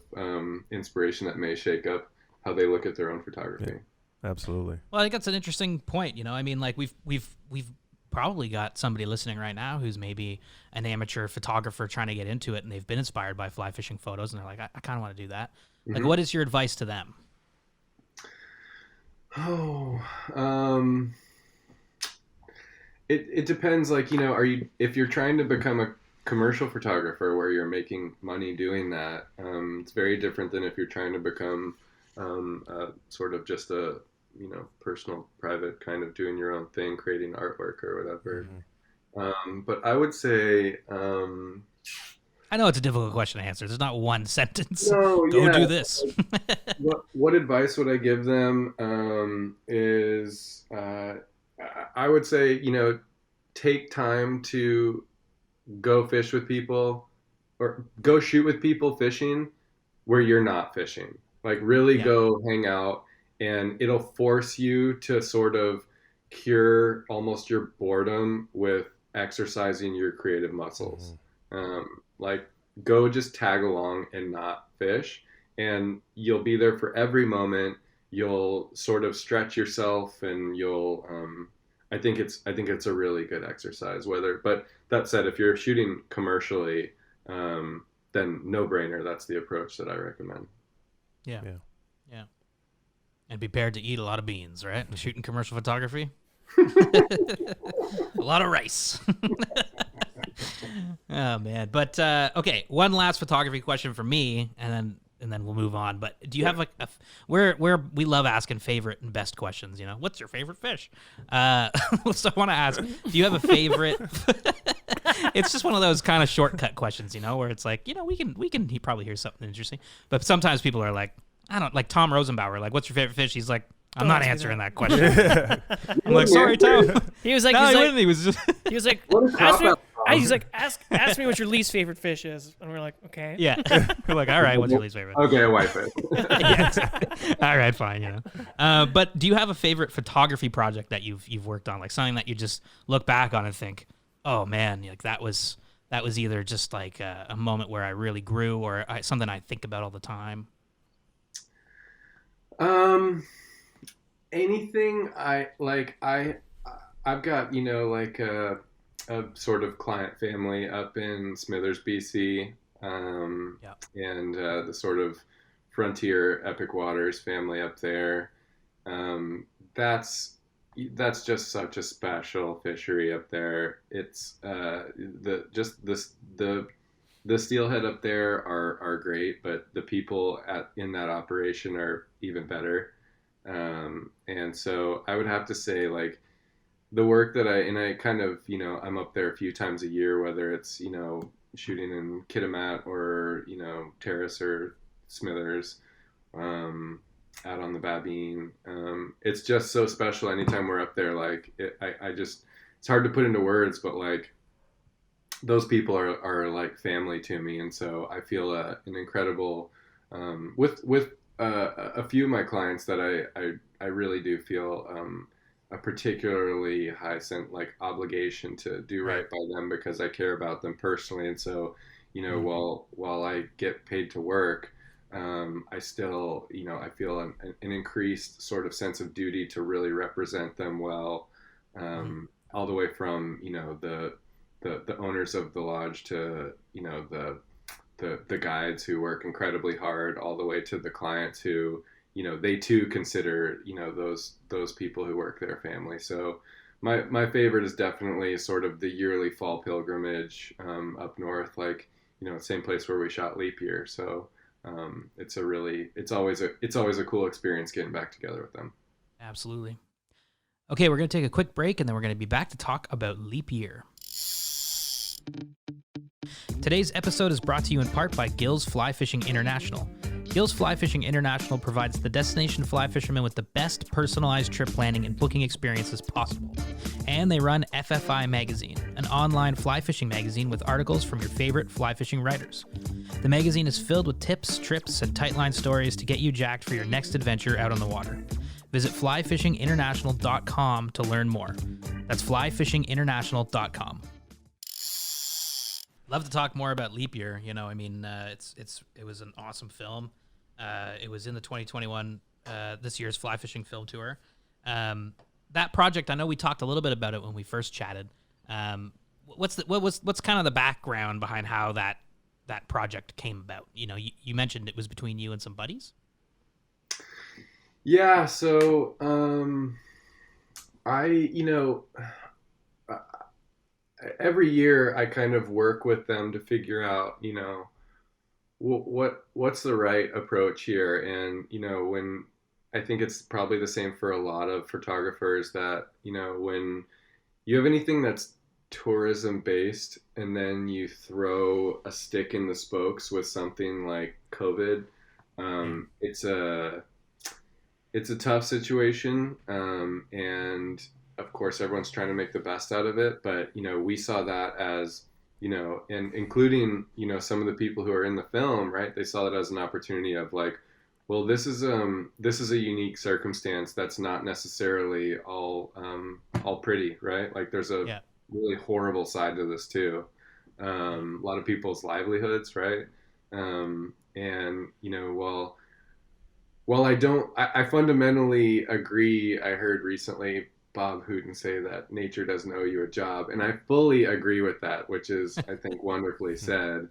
inspiration that may shake up how they look at their own photography. Absolutely. Well, I think that's an interesting point. You know, I mean, like we've probably got somebody listening right now who's maybe an amateur photographer trying to get into it, and they've been inspired by fly fishing photos, and they're like, I kind of want to do that. Like, Mhm. what is your advice to them? Oh, it depends. Like, you know, if you're trying to become a commercial photographer where you're making money doing that, it's very different than if you're trying to become sort of just a, you know, personal, private kind of doing your own thing, creating artwork or whatever. Mhm. But I would say, I know it's a difficult question to answer. There's not one sentence. no, Go yeah. do this. What advice would I give them? Is I would say, you know, take time to go fish with people or go shoot with people fishing where you're not fishing. Like really Yeah. go hang out, and it'll force you to sort of cure almost your boredom with exercising your creative muscles. Like go just tag along and not fish, and you'll be there for every moment. You'll sort of stretch yourself, and you'll I think it's a really good exercise. But that said, if you're shooting commercially, then no brainer. That's the approach that I recommend. Yeah. Yeah. Yeah. And be prepared to eat a lot of beans, right? Shooting commercial photography. A lot of rice. Oh man. But okay, one last photography question for me, and then we'll move on. But do you have like where we love asking favorite and best questions? You know, what's your favorite fish? So I want to ask, do you have a favorite? It's just one of those kind of shortcut questions, you know, where it's like, you know, we can probably hear something interesting, but sometimes people are like, I don't like Tom Rosenbauer, like, what's your favorite fish? He's like, I'm Don't not ask me answering that. that question. I'm like, sorry, Tom. He was like, No, he he's like, wouldn't. He was just he was like, What a ask me. cop-out, Tom. He's like, ask me what your least favorite fish is, and we're like, okay. yeah. We're like, all right, what's your least favorite? Okay, wipe it. Yeah, exactly. All right, fine, you know. But do you have a favorite photography project that you've worked on, like something that you just look back on and think, oh man, like that was either just like a moment where I really grew, or something I think about all the time? Anything I've got, you know, like a sort of client family up in Smithers, BC, Yeah. and the sort of Frontier Epic Waters family up there. That's that's just such a special fishery up there. It's the steelhead up there are great, but the people in that operation are even better. And so I would have to say, like, the work that I kind of, I'm up there a few times a year, whether it's, shooting in Kitimat or, Terrace or Smithers, um, out on the Babine. It's just so special anytime we're up there. Like, I just, it's hard to put into words, but like, those people are like family to me. And so I feel an incredible, with a few of my clients that I really do feel, a particularly high obligation to do right by them because I care about them personally. And so, while I get paid to work, I still, I feel an increased sort of sense of duty to really represent them well, all the way from, the owners of the lodge to, the guides who work incredibly hard, all the way to the clients who, they too consider, those people who work their family. So my favorite is definitely sort of the yearly fall pilgrimage, up north, like, same place where we shot Leap Year. So it's always a cool experience getting back together with them. Absolutely. Okay, we're going to take a quick break, and then we're going to be back to talk about Leap Year. Today's episode is brought to you in part by Gills Fly Fishing International. Gills Fly Fishing International provides the destination fly fishermen with the best personalized trip planning and booking experiences possible. And they run FFI Magazine, an online fly fishing magazine with articles from your favorite fly fishing writers. The magazine is filled with tips, trips, and tightline stories to get you jacked for your next adventure out on the water. Visit flyfishinginternational.com to learn more. That's flyfishinginternational.com. Love to talk more about Leap Year. It was an awesome film. It was in the 2021 this year's fly fishing film tour. That project, I know we talked a little bit about it when we first chatted. What's kind of the background behind how that project came about? You mentioned it was between you and some buddies. Yeah. So every year I kind of work with them to figure out, what's the right approach here. And, when I think it's probably the same for a lot of photographers that, when you have anything that's tourism based and then you throw a stick in the spokes with something like COVID, it's a tough situation. And of course, everyone's trying to make the best out of it. But, we saw that as, and including, some of the people who are in the film, right? They saw it as an opportunity of like, well, this is a unique circumstance that's not necessarily all pretty, right? Like there's a really horrible side to this too. A lot of people's livelihoods, right? And, while I fundamentally agree. I heard recently Bob Hooten say that nature doesn't owe you a job, and I fully agree with that, which is, I think, wonderfully said.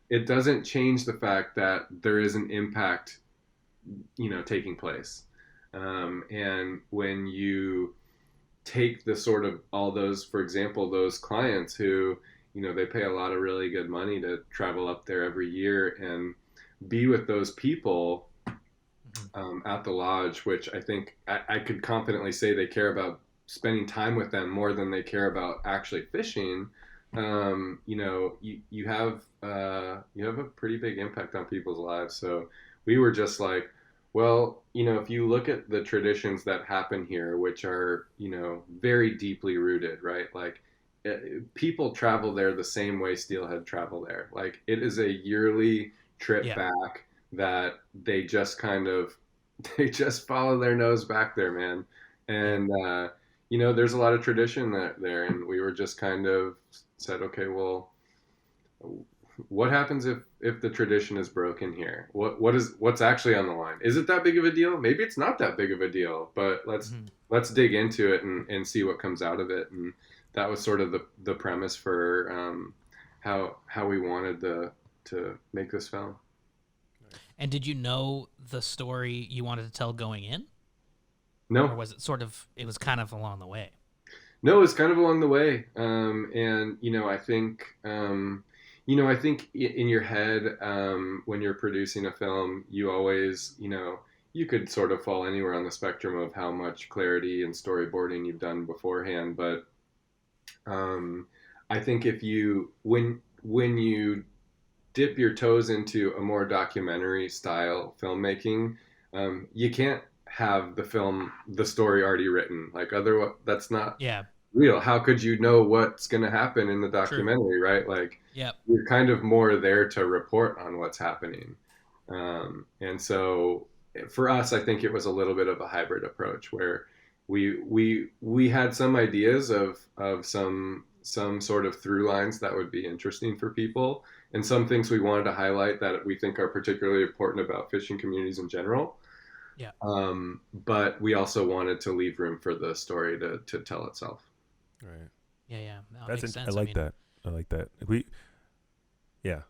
It doesn't change the fact that there is an impact, taking place. And when you take the sort of all those, for example, those clients who, they pay a lot of really good money to travel up there every year and be with those people at the lodge, which I think I could confidently say they care about spending time with them more than they care about actually fishing. You have a pretty big impact on people's lives. So we were just like, well, if you look at the traditions that happen here, which are, very deeply rooted, right? Like people travel there the same way steelhead travel there. Like it is a yearly trip back that they just follow their nose back there, man. And, there's a lot of tradition there. And we were just kind of said, okay, well, what happens if the tradition is broken here? What's actually on the line? Is it that big of a deal? Maybe it's not that big of a deal, but let's dig into it and see what comes out of it. And that was sort of the premise for how we wanted to make this film. And did you know the story you wanted to tell going in? No. Or was it sort of, it was kind of along the way? No, it's kind of along the way. And, I think in your head, when you're producing a film, you always, you could sort of fall anywhere on the spectrum of how much clarity and storyboarding you've done beforehand. But I think when you dip your toes into a more documentary style filmmaking, you can't have the story already written. Like otherwise, that's not Yeah. real. How could you know what's going to happen in the documentary, right? Like, Yep. you're kind of more there to report on what's happening. And so for us, I think it was a little bit of a hybrid approach where we had some ideas of some sort of through lines that would be interesting for people, and some things we wanted to highlight that we think are particularly important about fishing communities in general. Yeah. But we also wanted to leave room for the story to tell itself. Right. Yeah. No, it That's makes sense. I like that. I like that. Yeah.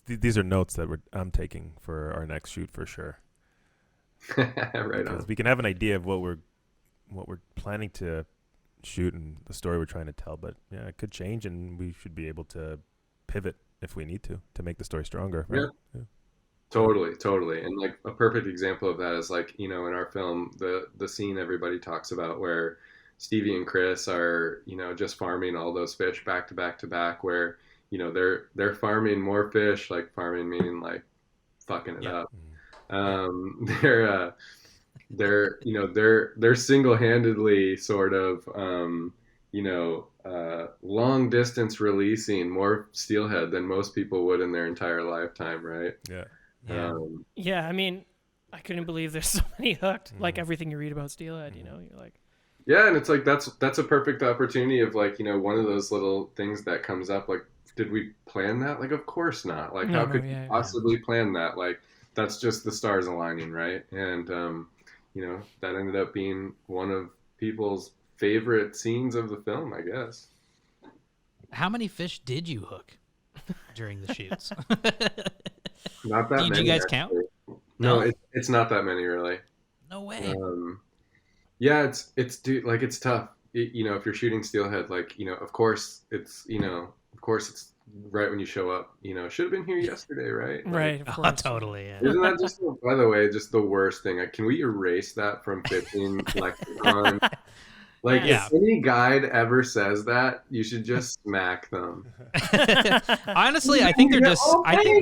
These are notes that I'm taking for our next shoot for sure. Right on. We can have an idea of what we're planning to shoot and the story we're trying to tell, but yeah, it could change, and we should be able to pivot if we need to make the story stronger. Right? Yeah. Totally. And like a perfect example of that is like, in our film, the scene everybody talks about where Stevie and Chris are, just farming all those fish back to back to back, where, they're farming more fish, like farming meaning like fucking it up. They're single-handedly sort of, long distance releasing more steelhead than most people would in their entire lifetime, right? Yeah. Yeah, I mean, I couldn't believe there's so many hooked. Like everything you read about steelhead, you're like. Yeah, and it's like that's a perfect opportunity of like, one of those little things that comes up. Like, did we plan that? Like, of course not. Like, how could you possibly plan that? Like, that's just the stars aligning, right? And that ended up being one of people's favorite scenes of the film, I guess. How many fish did you hook during the shoots? Not that many. Did you guys actually. count? No, it's not that many really. No way. Yeah, it's tough. If you're shooting steelhead, like, of course it's right when you show up, should have been here yesterday, right? Right, of course. Totally. Yeah. Isn't that just, by the way, just the worst thing? Can we erase that from fishing lexicon? Like, Yeah. if any guide ever says that, you should just smack them. Honestly, I think they're just Thanks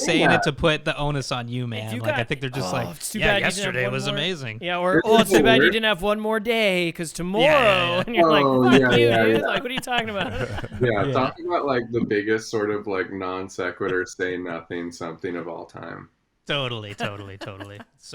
saying it to put the onus on you, man. you Like, I got- think they're just it's too bad you didn't have yesterday one was more. amazing. Yeah, or This it's is too bad you weird. didn't have one more day because tomorrow, Yeah. and you're Oh, like, fuck yeah, you, yeah, dude. yeah. Like, what are you talking about? Yeah, talking about like the biggest sort of like non sequitur say nothing something of all time. Totally. So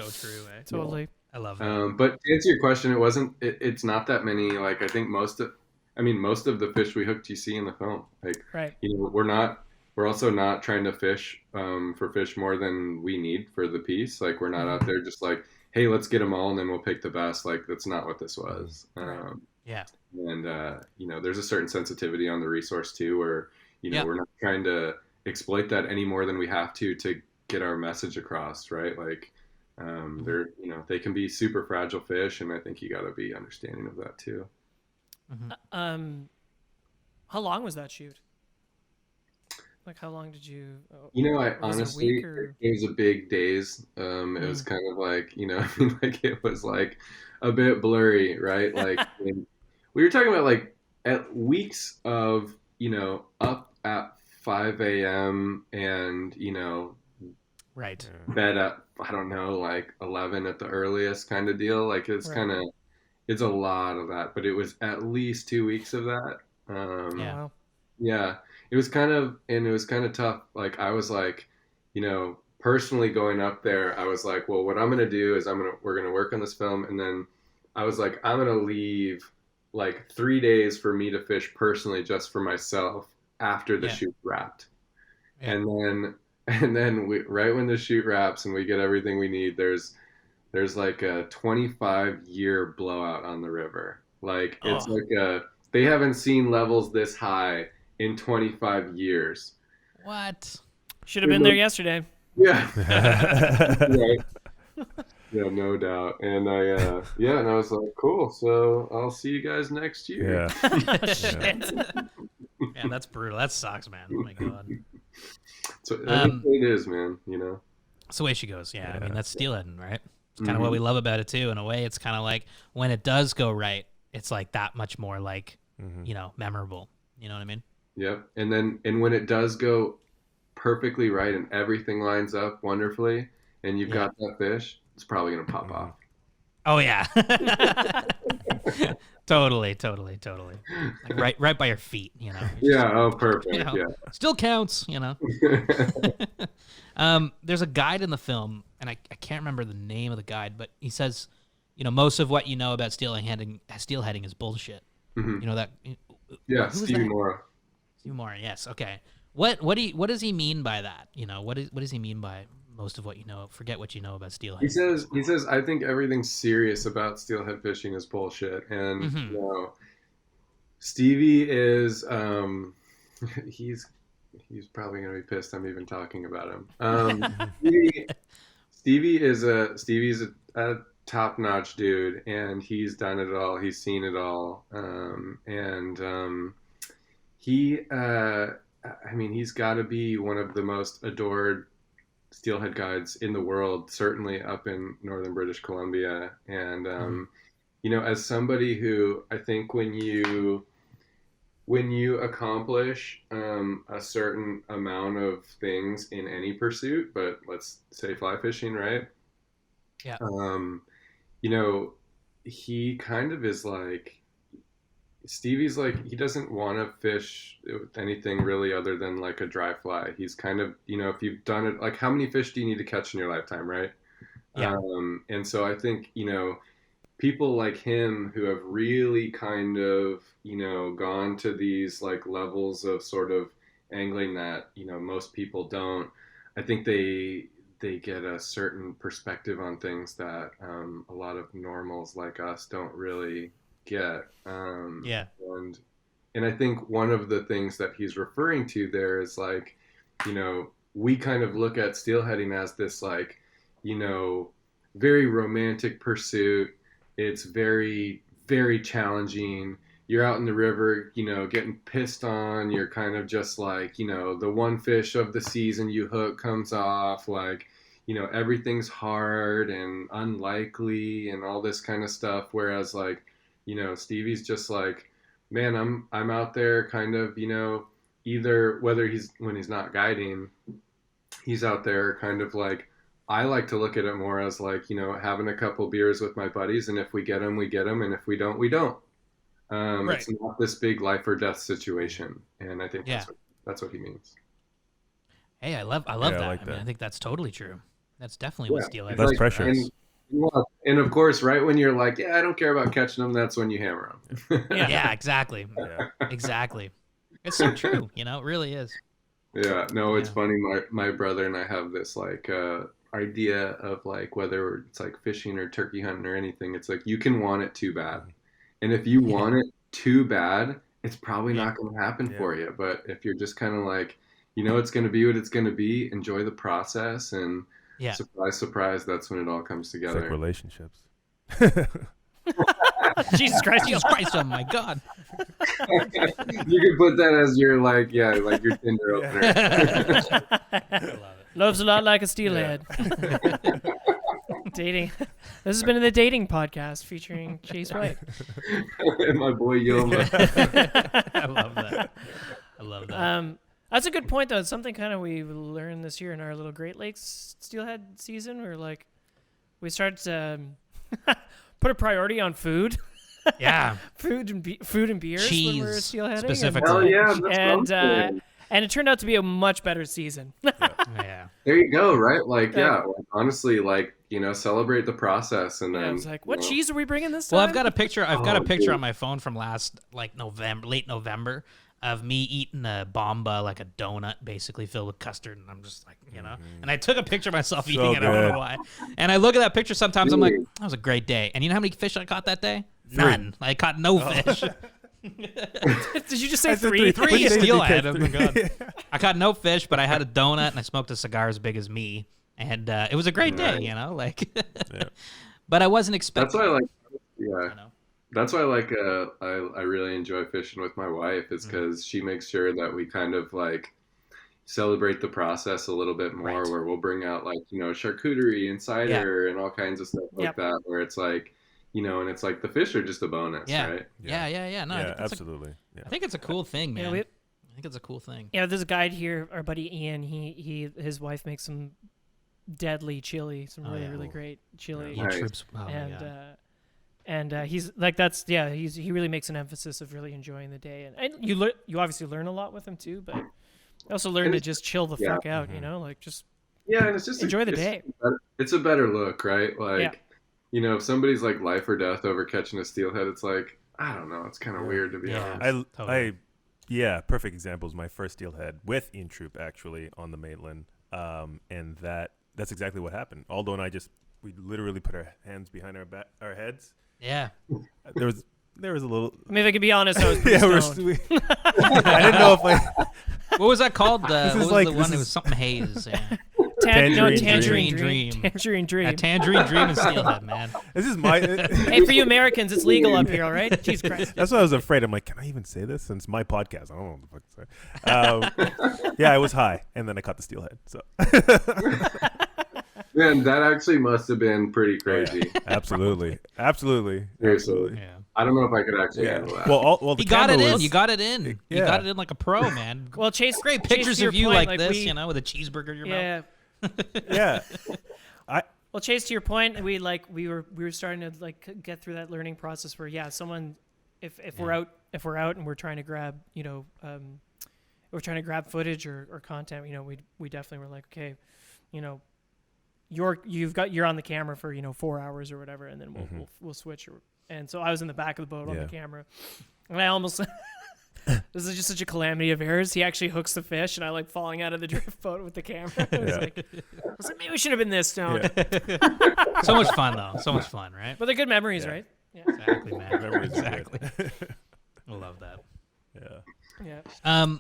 true. Eh? Totally. I love that. But to answer your question, it's not that many. Like, I think most of the fish we hooked you see in the film. Like, Right. we're also not trying to fish for fish more than we need for the piece. Like, we're not out there just like, hey, let's get them all and then we'll pick the best. Like, that's not what this was. Yeah. And there's a certain sensitivity on the resource too, where we're not trying to exploit that any more than we have to get our message across, right? Like, they can be super fragile fish, and I think you got to be understanding of that too. How long was that shoot? Like, how long did you? I honestly, it was a big days. It was kind of like, like it was like a bit blurry, right? Like, we were talking about like at weeks of, up at 5 a.m. and, Right. bed at, I don't know, like 11 at the earliest kind of deal. Like, it's Right. it's a lot of that, but it was at least 2 weeks of that. Yeah. Wow. Yeah, it was kind of tough. Like, I was like, personally going up there, I was like, well, what I'm gonna do is we're gonna work on this film, and then I was like, I'm gonna leave like 3 days for me to fish personally, just for myself after the shoot wrapped, Yeah. and then right when the shoot wraps and we get everything we need, there's like a 25-year blowout on the river. Like, it's like they haven't seen levels this high in 25 years. What? Should have been there yesterday. Yeah. Right. Yeah, no doubt. And and I was like, cool. So I'll see you guys next year. Yeah. Shit. Man, that's brutal. That sucks, man. Oh my God. So that's what it is, man. That's the way she goes. Yeah. I mean, Yeah. that's steelheading, right? It's kind of what we love about it too. In a way, it's kind of like when it does go right, it's like that much more like, memorable. You know what I mean? Yep. And when it does go perfectly right and everything lines up wonderfully, and you've got that fish, it's probably gonna pop off. Oh yeah. Totally. Like right by your feet, Yeah. Oh, perfect. Yeah. Still counts, There's a guide in the film, and I can't remember the name of the guide, but he says, most of what you know about steelheading is bullshit. Mhm. You know that? Yeah. Who is Stevie that? Mora. Steve Moore, yes. Okay. What does he mean by that? What does he mean by most of what you know? Forget what you know about steelhead. He says, I think everything serious about steelhead fishing is bullshit. And Stevie is he's probably gonna be pissed I'm even talking about him. Stevie's a top-notch dude, and he's done it all. He's seen it all. He's got to be one of the most adored steelhead guides in the world, certainly up in northern British Columbia. And as somebody who, I think when you accomplish a certain amount of things in any pursuit, but let's say fly fishing, right? Yeah. He kind of is like, Stevie's like, he doesn't want to fish with anything really other than like a dry fly. He's kind of, if you've done it, like how many fish do you need to catch in your lifetime, right? Yeah. And so I think, people like him who have really kind of, gone to these like levels of sort of angling that, most people don't, I think they get a certain perspective on things that a lot of normals like us don't really get. And I think one of the things that he's referring to there is like, we kind of look at steelheading as this like, very romantic pursuit. It's very, very challenging. You're out in the river, getting pissed on. You're kind of just like, the one fish of the season you hook comes off, like, everything's hard and unlikely and all this kind of stuff. Whereas like, Stevie's just like, man, I'm out there kind of, either when he's not guiding, he's out there kind of like, I like to look at it more as like, having a couple beers with my buddies, and if we get them, we get them, and if we don't, we don't. Right. It's not this big life or death situation, and I think that's what he means. Hey, I love that. like I mean, that. I think that's totally true. That's definitely what steelhead Less is. pressure. And of course, right when you're like, I don't care about catching them, that's when you hammer them. Yeah, exactly. Yeah. Exactly. It's so true. It really is. Yeah, no, it's Yeah. funny. My brother and I have this like idea of like whether it's like fishing or turkey hunting or anything. It's like you can want it too bad, and if you want it too bad, it's probably not going to happen for you. But if you're just kind of like, it's going to be what it's going to be, enjoy the process, and surprise, surprise, that's when it all comes It's together. like relationships. Jesus Christ, oh my God. You can put that as your like your Tinder opener. I love it. Love's a lot like a steelhead. Dating. This has been the dating podcast featuring Chase White. And my boy Yoma. I love that. That's a good point, though. It's something kind of we learned this year in our little Great Lakes steelhead season, where like we started to put a priority on food. Yeah. food and beers when we were Cheese, steelheading. specifically. Hell yeah, that's what I'm And saying. and it turned out to be a much better season. Yeah. There you go, right? Like, like, honestly, like, celebrate the process, and then I was like, what cheese are we bringing this time? Well, I've got a picture. dude. On my phone from last late November, of me eating a bomba, like a donut, basically filled with custard, and I'm just like, and I took a picture of myself eating it. I don't good. know why. And I look at that picture sometimes. I'm like, that was a great day. And you know how many fish I caught that day? None. I caught no fish. Did you just say I said three? Three Which day did you steelhead. catch Oh my God. I caught no fish, but I had a donut and I smoked a cigar as big as me. and it was a great day, Nice. you know, like. Yeah. But I wasn't That's expecting. why I like. Yeah. You know. That's why I really enjoy fishing with my wife is because she makes sure that we kind of like celebrate the process a little bit more, Right. where we'll bring out like, charcuterie and cider and all kinds of stuff like Yep. that, where it's like, and it's like the fish are just a bonus, Yeah. right? Yeah. No, I Yeah, think that's absolutely. I think it's a cool thing, man. Yeah, I think it's a cool thing. Yeah, there's a guide here. Our buddy Ian, his wife makes some deadly chili, some really yeah. really great chili, Yeah. Nice. Troops. Oh, my and God. he's like he really makes an emphasis of really enjoying the day, and you obviously learn a lot with him too, but you also learn And to it's- just chill the yeah. fuck out, like just Yeah, and it's just Enjoy the day. It's a better look, right? Like, if somebody's like life or death over catching a steelhead, it's like, I don't know, it's kind of weird to be Yeah. honest. Totally. Yeah, perfect example is my first steelhead with Ian Troop actually on the Maitland, and that's exactly what happened. Aldo and I we literally put our hands behind our heads. Yeah. There was a little. I mean, if I can be honest, I was pretty Yeah, stoned. I didn't know if I. What was that called? What was like- the this one? It is- was something haze. Yeah. Tangerine Tangerine dream. Dream. Tangerine dream. A tangerine dream and steelhead, man. This is my. Hey, for you Americans, it's legal up here, all right? Jesus Christ. That's why I was afraid. I'm like, can I even say this? Since my podcast, I don't know what the fuck to say. Yeah, I was high, and then I caught the steelhead. So. Man, that actually must have been pretty crazy. Absolutely. Seriously. Yeah. I don't know if I could actually Yeah. handle that. Well, the You got it camera in. was- You got it in. You Yeah. got it in like a pro, man. Well, Chase, Great Chase, pictures to your of you point, like this, we- with a cheeseburger in your mouth. Yeah. Yeah. Well, Chase, to your point, we were starting to like get through that learning process where someone, if we're out and we're trying to grab we're trying to grab footage or content, we definitely were like, okay, you're on the camera for 4 hours or whatever, and then we'll switch. And so I was in the back of the boat on the camera, and I almost. This is just such a calamity of errors. He actually hooks the fish, and I like falling out of the drift boat with the camera. I was like, maybe we should have been this stoned. Yeah. So much fun, though. So much fun, right? But they're good memories, Yeah. right? Yeah. Exactly, man. Memories are Exactly. good. I love that. Yeah. Yeah.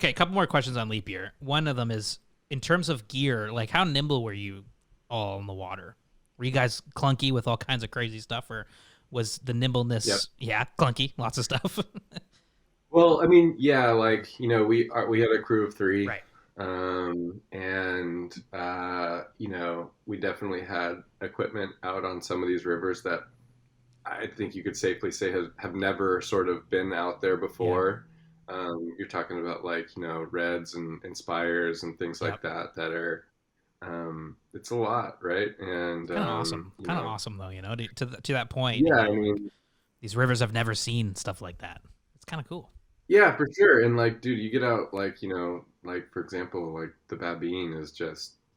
A couple more questions on leap year. One of them is in terms of gear, like how nimble were you all in the water? Were you guys clunky with all kinds of crazy stuff, or was the nimbleness clunky, lots of stuff? Well, I mean, yeah, like, we had a crew of 3. Right. And we definitely had equipment out on some of these rivers that I think you could safely say have never sort of been out there before. You're talking about like, reds and inspires and things like that are, it's a lot, right? And Kind of awesome. Kind of awesome, though, to that point. Yeah, I mean, these rivers have never seen stuff like that. It's kind of cool. yeah, for sure. And like, dude, you get out like, like for example, like the Babine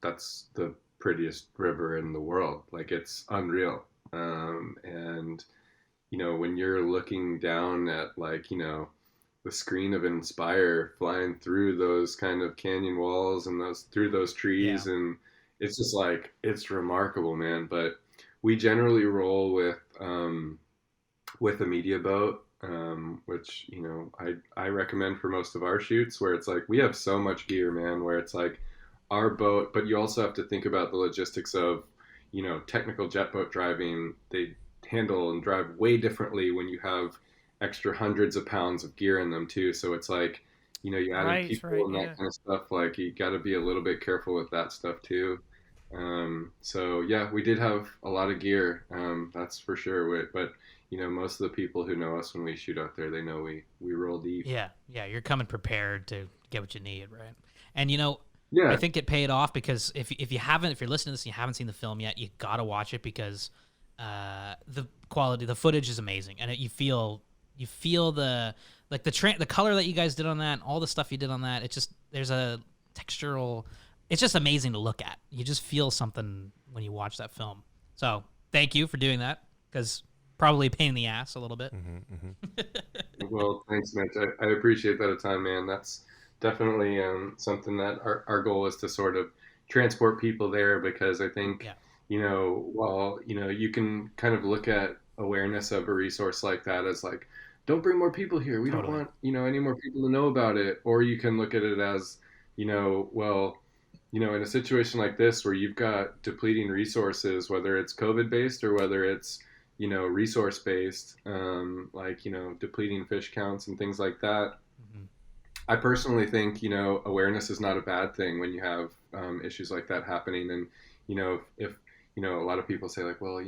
that's the prettiest river in the world. Like it's unreal. And when you're looking down at like, the screen of Inspire flying through those kind of canyon walls and through those trees, and it's just like, it's remarkable, man. But we generally roll with a media boat, which I recommend for most of our shoots, where it's like we have so much gear, man, where it's like our boat, but you also have to think about the logistics of technical jet boat driving. They handle and drive way differently when you have extra hundreds of pounds of gear in them too. So it's like you add in people and that kind of stuff. Like you got to be a little bit careful with that stuff too. So yeah, we did have a lot of gear, that's for sure. But most of the people who know us when we shoot out there, they know we roll deep. Yeah, you're coming prepared to get what you need, right? And Yeah. I think it paid off because if you're listening to this and you haven't seen the film yet, you gotta watch it because the quality, the footage is amazing, and you feel the the color that you guys did on that, all the stuff you did on that. It's just there's a textural. It's just amazing to look at. You just feel something when you watch that film. So thank you for doing that, because probably a pain in the ass a little bit. Well, thanks, Mitch. I appreciate that a ton, man. That's definitely something that our goal is to sort of transport people there, because I think, while, you can kind of look at awareness of a resource like that as like, don't bring more people here. We don't want, any more people to know about it. Or you can look at it as, well, in a situation like this where you've got depleting resources, whether it's COVID based or whether it's, resource based, like, depleting fish counts and things like that. Mhm. I personally think, awareness is not a bad thing when you have issues like that happening. And, if a lot of people say like, well,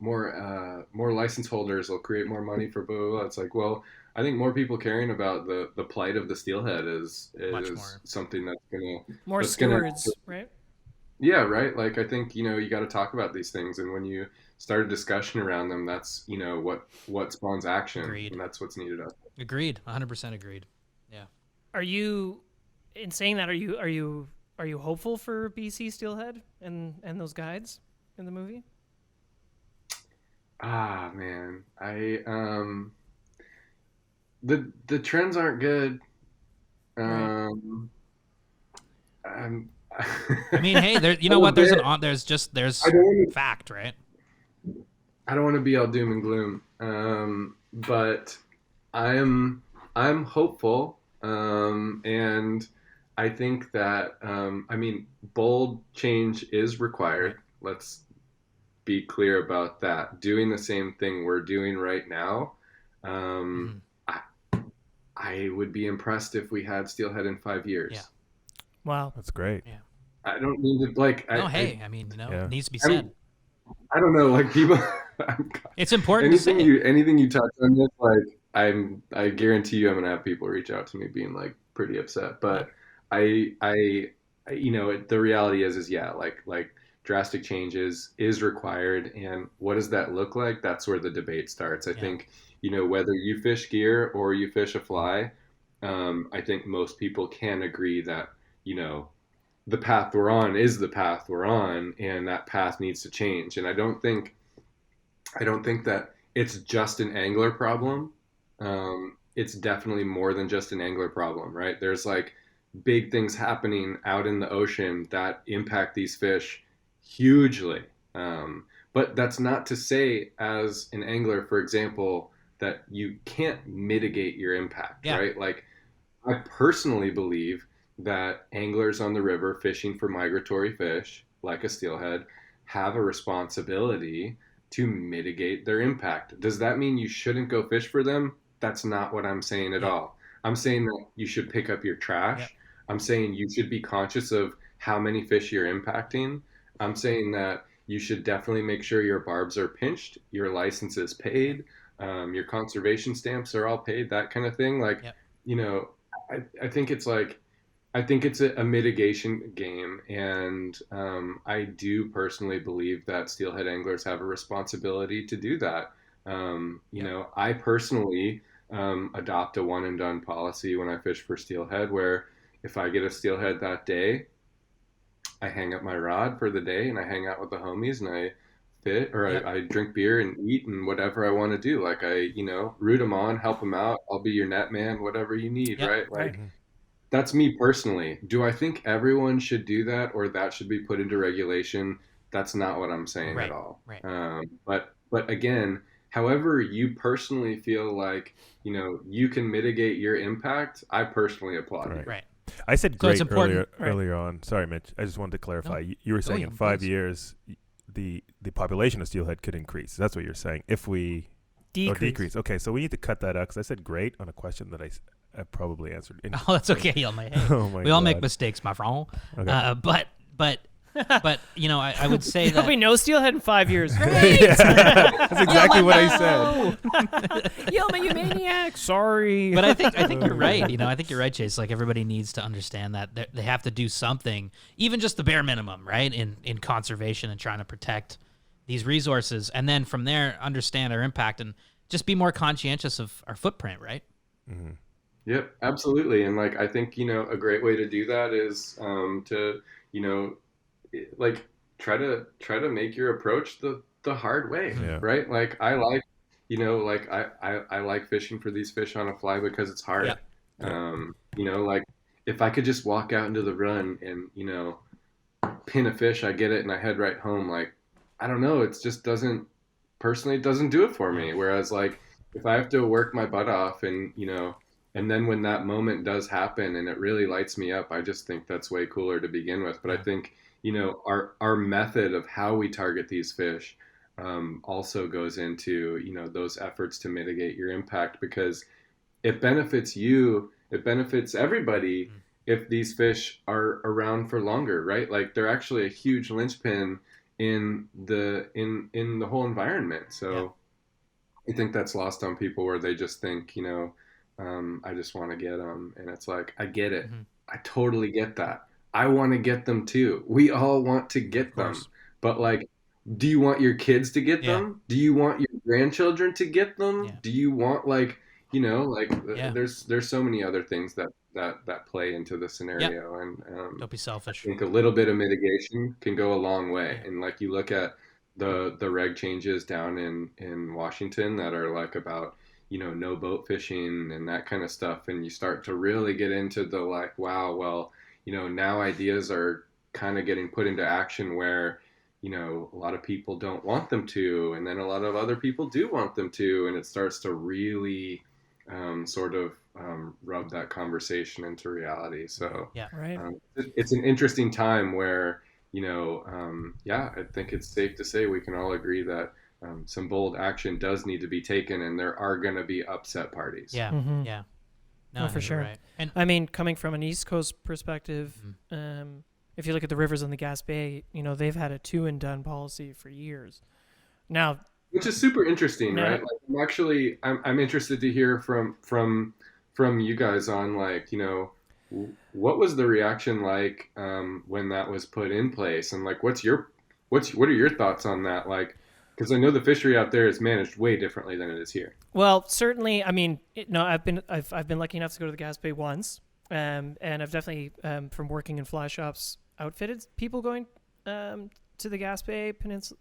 more license holders will create more money for blah, blah, blah. It's like, well, I think more people caring about the plight of the steelhead is Much more. something More that's gonna, stewards, right? yeah, right. Like, I think, you got to talk about these things. And when you start a discussion around them, that's, what spawns action. Agreed. And that's what's needed. Agreed. 100% agreed. Yeah. Are you, in saying that, are you hopeful for BC Steelhead and those guides in the movie? Ah, man, the trends aren't good. I'm, I mean, hey, there. You know what? There's there's I don't wanna- fact, right? I don't want to be all doom and gloom, but I'm hopeful, and I think that bold change is required. Let's be clear about that. Doing the same thing we're doing right now, Mhm. I would be impressed if we had steelhead in 5 years. Yeah. Wow. That's great. Yeah. I don't need to like. No, I, hey, Yeah. it needs to be I'm- said. I don't know, like people. It's important to say. Anything you touch on this, like I guarantee you, I'm gonna have people reach out to me being like pretty upset. But I the reality is yeah, like drastic changes is required, and what does that look like? That's where the debate starts. I think whether you fish gear or you fish a fly, I think most people can agree that the path we're on is the path we're on, and that path needs to change. And I don't think that it's just an angler problem. It's definitely more than just an angler problem, right? There's like big things happening out in the ocean that impact these fish hugely. But that's not to say, as an angler, for example, that you can't mitigate your impact, Yeah. right? Like, I personally believe that anglers on the river fishing for migratory fish, like a steelhead, have a responsibility to mitigate their impact. Does that mean you shouldn't go fish for them? That's not what I'm saying at all. I'm saying that you should pick up your trash. Yeah. I'm saying you should be conscious of how many fish you're impacting. I'm saying that you should definitely make sure your barbs are pinched, your license is paid, your conservation stamps are all paid, that kind of thing. Like, Yep. I think it's like, I think it's a mitigation game, and I do personally believe that steelhead anglers have a responsibility to do that. I personally adopt a one and done policy when I fish for steelhead, where if I get a steelhead that day, I hang up my rod for the day and I hang out with the homies and I fit, or I drink beer and eat and whatever I want to do. Like, I root them on, help them out. I'll be your net man, whatever you need, Yep. right? Like, Mhm. that's me personally. Do I think everyone should do that, or that should be put into regulation? That's not what I'm saying Right, at all. right. But again, however you personally feel like you can mitigate your impact, I personally applaud you. Right. Right. I said So it's great important- earlier on. Sorry, Mitch. I just wanted to clarify. You were saying yeah, in 5 please. years, the population of steelhead could increase. That's what you're saying. If we decrease. Okay, so we need to cut that out because I said great on a question that I probably answered. Oh, that's okay. Hey, Oh my we all make God. mistakes, my friend. Okay. But I would say There'll that. be no steelhead in 5 years. Yeah, that's exactly what I said. Yelma, you maniac! Sorry. But I think you're right. I think you're right, Chase. Like, everybody needs to understand that they have to do something, even just the bare minimum, right? In conservation and trying to protect these resources, and then from there understand our impact and just be more conscientious of our footprint, right? Mm-hmm. Yep, absolutely. And like, I think a great way to do that is to like try to make your approach the hard way, Yeah. right? Like, I like I like fishing for these fish on a fly because it's hard. Like, if I could just walk out into the run and pin a fish, I get it and I head right home. Like, I don't know, it just doesn't personally, it doesn't do it for me. Whereas, like, if I have to work my butt off and And then when that moment does happen and it really lights me up, I just think that's way cooler to begin with. But I think, our method of how we target these fish also goes into, those efforts to mitigate your impact, because it benefits you, it benefits everybody if these fish are around for longer, right? Like they're actually a huge linchpin in the whole environment. So I think that's lost on people, where they just think, I just want to get them. And it's like, I get it. I totally get that. I want to get them too. We all want to get them. But like, do you want your kids to get them? Do you want your grandchildren to get them? Yeah. Do you want there's so many other things that play into the scenario. And Don't be selfish. I think a little bit of mitigation can go a long way. And like you look at the reg changes down in Washington that are like about, no boat fishing and that kind of stuff. And you start to really get into the like, wow, well, now ideas are kind of getting put into action where, a lot of people don't want them to, and then a lot of other people do want them to. And it starts to really rub that conversation into reality. So it's an interesting time where, I think it's safe to say we can all agree that some bold action does need to be taken, and there are going to be upset parties. Yeah. No, for sure. Right. And I mean, coming from an East Coast perspective, if you look at the rivers in the Gaspé, they've had a 2-and-done policy for years. Now, which is super interesting, right? Like, I'm interested to hear from you guys on, like, what was the reaction like when that was put in place, and like, what are your thoughts on that? Like, because I know the fishery out there is managed way differently than it is here. Well, certainly. I mean, I've been lucky enough to go to the Gaspé once, and I've definitely from working in fly shops outfitted people going to the Gaspé Peninsula.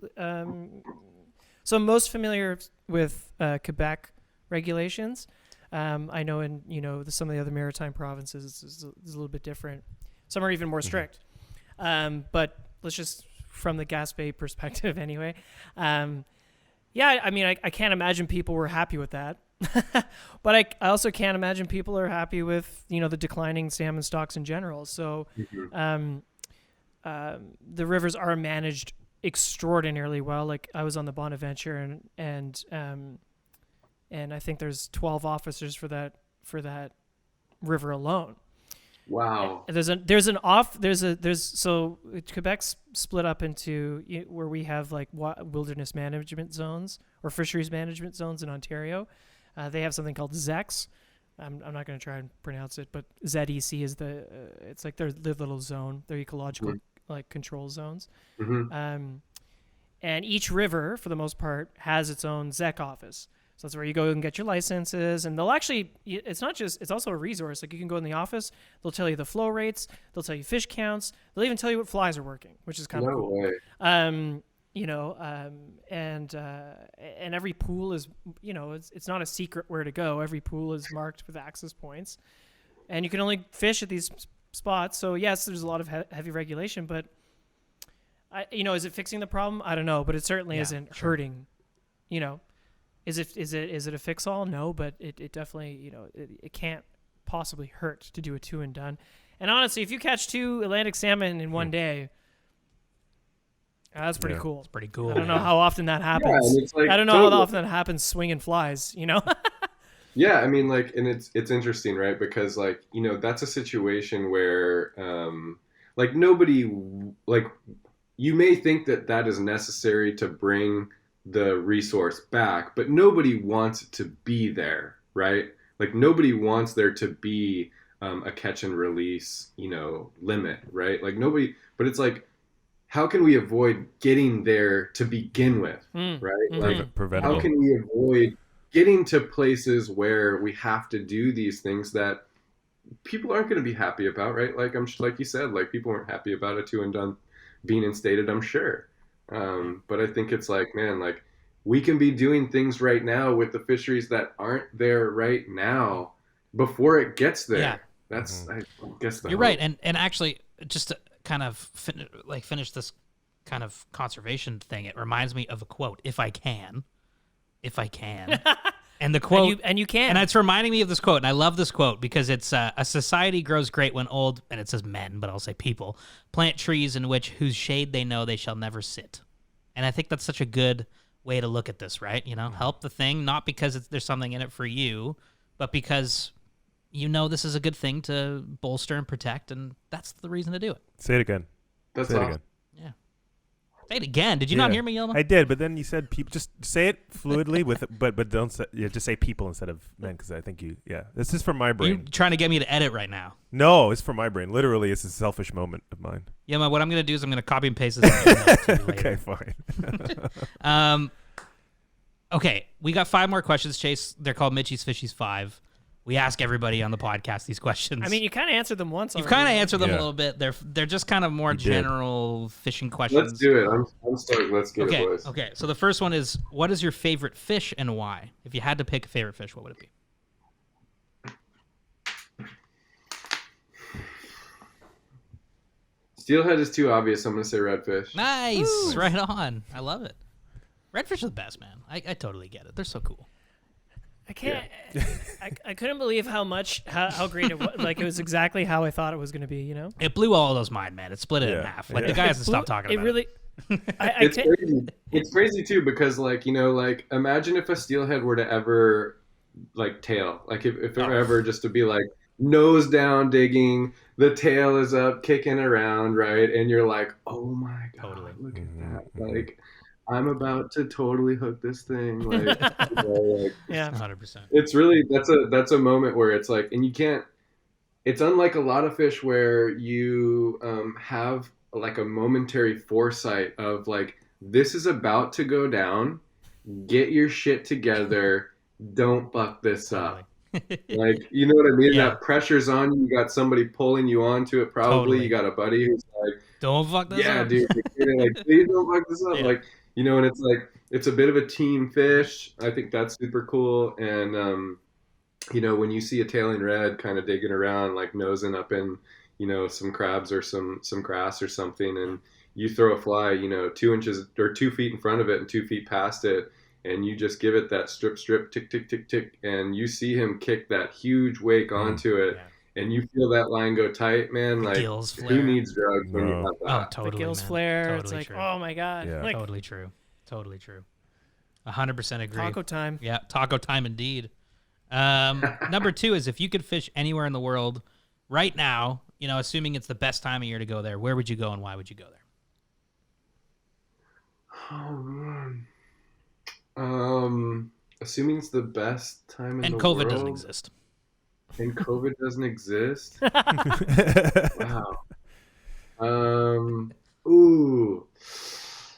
So I'm most familiar with Quebec regulations. I know in some of the other maritime provinces is a little bit different. Some are even more strict. But let's just from the Gaspé perspective anyway. I mean, I can't imagine people were happy with that. But I also can't imagine people are happy with the declining salmon stocks in general. So the rivers are managed extraordinarily well. Like I was on the Bonaventure and I think there's 12 officers for that river alone. Wow. So Quebec's split up into where we have like wilderness management zones or fisheries management zones in Ontario. They have something called ZECs. I'm not going to try and pronounce it, but ZEC is it's like their little zone, their ecological like control zones. And each river, for the most part, has its own ZEC office. So that's where you go and get your licenses, and they'll actually, it's also a resource. Like you can go in the office, they'll tell you the flow rates, they'll tell you fish counts, they'll even tell you what flies are working, which is kind of cool. Way. And every pool is, it's not a secret where to go. Every pool is marked with access points, and you can only fish at these spots. So yes, there's a lot of heavy regulation, but is it fixing the problem? I don't know, but it certainly isn't hurting, Is it a fix-all? No, but it definitely, it can't possibly hurt to do a 2-and-done. And honestly, if you catch 2 Atlantic salmon in one day, that's pretty cool. It's pretty cool. I don't know how often that happens. Yeah, it's like, I don't know how often that happens swinging flies, Yeah, I mean, like, and it's interesting, right? Because, like, that's a situation where, like, nobody, like, you may think that is necessary to bring the resource back, but nobody wants it to be there, right? Like nobody wants there to be a catch and release, limit, right? Like nobody, but it's like, how can we avoid getting there to begin with, right? Like preventable. How can we avoid getting to places where we have to do these things that people aren't going to be happy about, right? Like like you said, like people weren't happy about a 2-and-done being instated, I'm sure. But I think it's like, man, like we can be doing things right now with the fisheries that aren't there right now before it gets there. Yeah. That's, I guess, you're right. And actually, just to kind of finish this kind of conservation thing, it reminds me of a quote. If I can, And the quote, and you can. and it's reminding me of this quote, and I love this quote because it's a society grows great when old, and it says men, but I'll say people, plant trees in which whose shade they know they shall never sit. And I think that's such a good way to look at this, right? You know, help the thing, not because there's something in it for you, but because you know this is a good thing to bolster and protect, and that's the reason to do it. Say it again. That's Say it awesome. again. Yeah. Say it again. Did you not hear me, Yelma? I did, but then you said people. Just say it fluidly with, but don't say, just say people instead of men, because I think this is from my You brain. trying to get me to edit right now? No, it's from my brain. Literally, it's a selfish moment of mine. Yelma, what I'm going to do is I'm going to copy and paste this. And email it to you later. Okay, fine. Okay, we got 5 more questions, Chase. They're called Mitchie's Fishies 5. We ask everybody on the podcast these questions. I mean, you kind of answered them once. You've already, kind of right? answered them a Yeah. little bit. They're just kind of more You did. general fishing questions. Let's do it. I'm stoked. Let's get Okay, it, boys. okay. So the first one is, what is your favorite fish and why? If you had to pick a favorite fish, what would it be? Steelhead is too obvious. I'm gonna say redfish. Nice, right on. I love it. Redfish are the best, man. I totally get it. They're so cool. I can't. I couldn't believe how great it was. Like, it was exactly how I thought it was going to be. You know, It blew all of those mind, man. It split it in Yeah, half. Like yeah. the guy hasn't stopped talking it about really. I It's can't. crazy. It's crazy too because like imagine if a steelhead were to ever like tail, like if it were ever just to be like nose down digging, the tail is up kicking around, right, and you're like, oh my god, Totally. look at that, like I'm about to totally hook this thing, like, like Yeah. 100%. it's really that's a moment where it's like, and you can't. It's unlike a lot of fish where you have like a momentary foresight of like, this is about to go down. Get your shit together. Don't fuck this up. Like, you know what I mean? Yeah. That pressure's on you. You got somebody pulling you onto it. Probably Totally. you got a buddy who's like, Don't fuck this yeah, up. dude, like, please don't fuck this up. Yeah. Like, you know, and it's like, it's a bit of a team fish. I think that's super cool. And, you know, when you see a tailing red kind of digging around, like nosing up in, you know, some crabs or some grass or something, and you throw a fly, you know, 2 inches or 2 feet in front of it and 2 feet past it, and you just give it that strip, tick, tick, tick, tick, and you see him kick that huge wake onto it, and you feel that line go tight, man. Like, Gills flare. who needs drugs when you No. have Oh, that? totally. The gills man. flare. Totally It's like, true. oh my god. Yeah. Like, Totally true. Totally true. 100% agree. taco time. Yeah, taco time indeed. Number 2 is, if you could fish anywhere in the world right now, you know, assuming it's the best time of year to go there, where would you go and why would you go there? Oh man. Assuming it's the best time in And the COVID world. doesn't exist. And COVID doesn't exist. Wow. Ooh.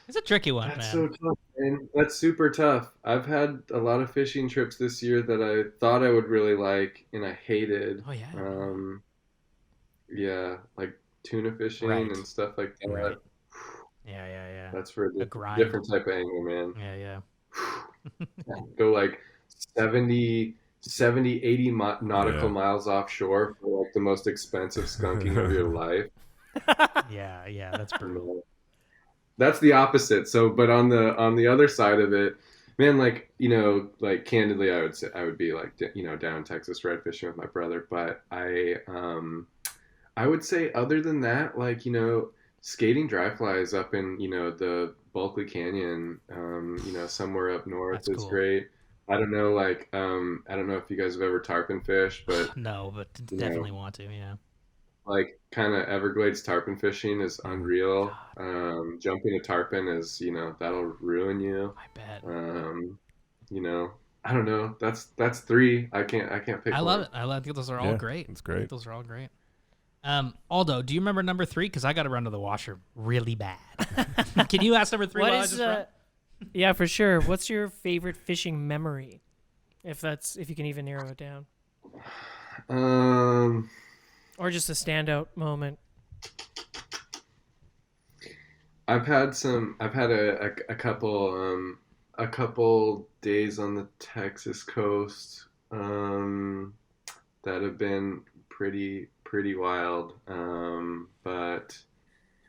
It's a tricky one, That's man. so tough, man. That's super tough. I've had a lot of fishing trips this year that I thought I would really like, and I hated. Oh, yeah. Yeah, like tuna fishing Right. and stuff like that. Right. Yeah. That's for A a grind. different type of angler, man. Yeah. Go like 70, 80 nautical Yeah. miles offshore for like the most expensive skunking of your life. Yeah, that's brutal. That's the opposite. So, but on the other side of it, man, like, you know, like candidly, I would say I would be like, you know, down in Texas red fishing with my brother. But I would say other than that, like, you know, skating dry flies up in, you know, the Bulkley Canyon, you know, somewhere up north That's is cool. great. I don't know, like, I don't know if you guys have ever tarpon fished, but No, but You definitely want to, yeah. like kind of Everglades tarpon fishing is unreal. Jumping a tarpon is, you know, that'll ruin you. I bet. You know, I don't know. That's 3. I can't pick I love one. it. I think those are all Yeah, great. it's I think great. those are all great. Aldo, do you remember number 3? Because I got to run to the washer really bad. Can you ask number 3 What while I is? just run? Yeah, for sure. What's your favorite fishing memory? If you can even narrow it down, or just a standout moment. I've had a couple days on the Texas coast that have been pretty wild. But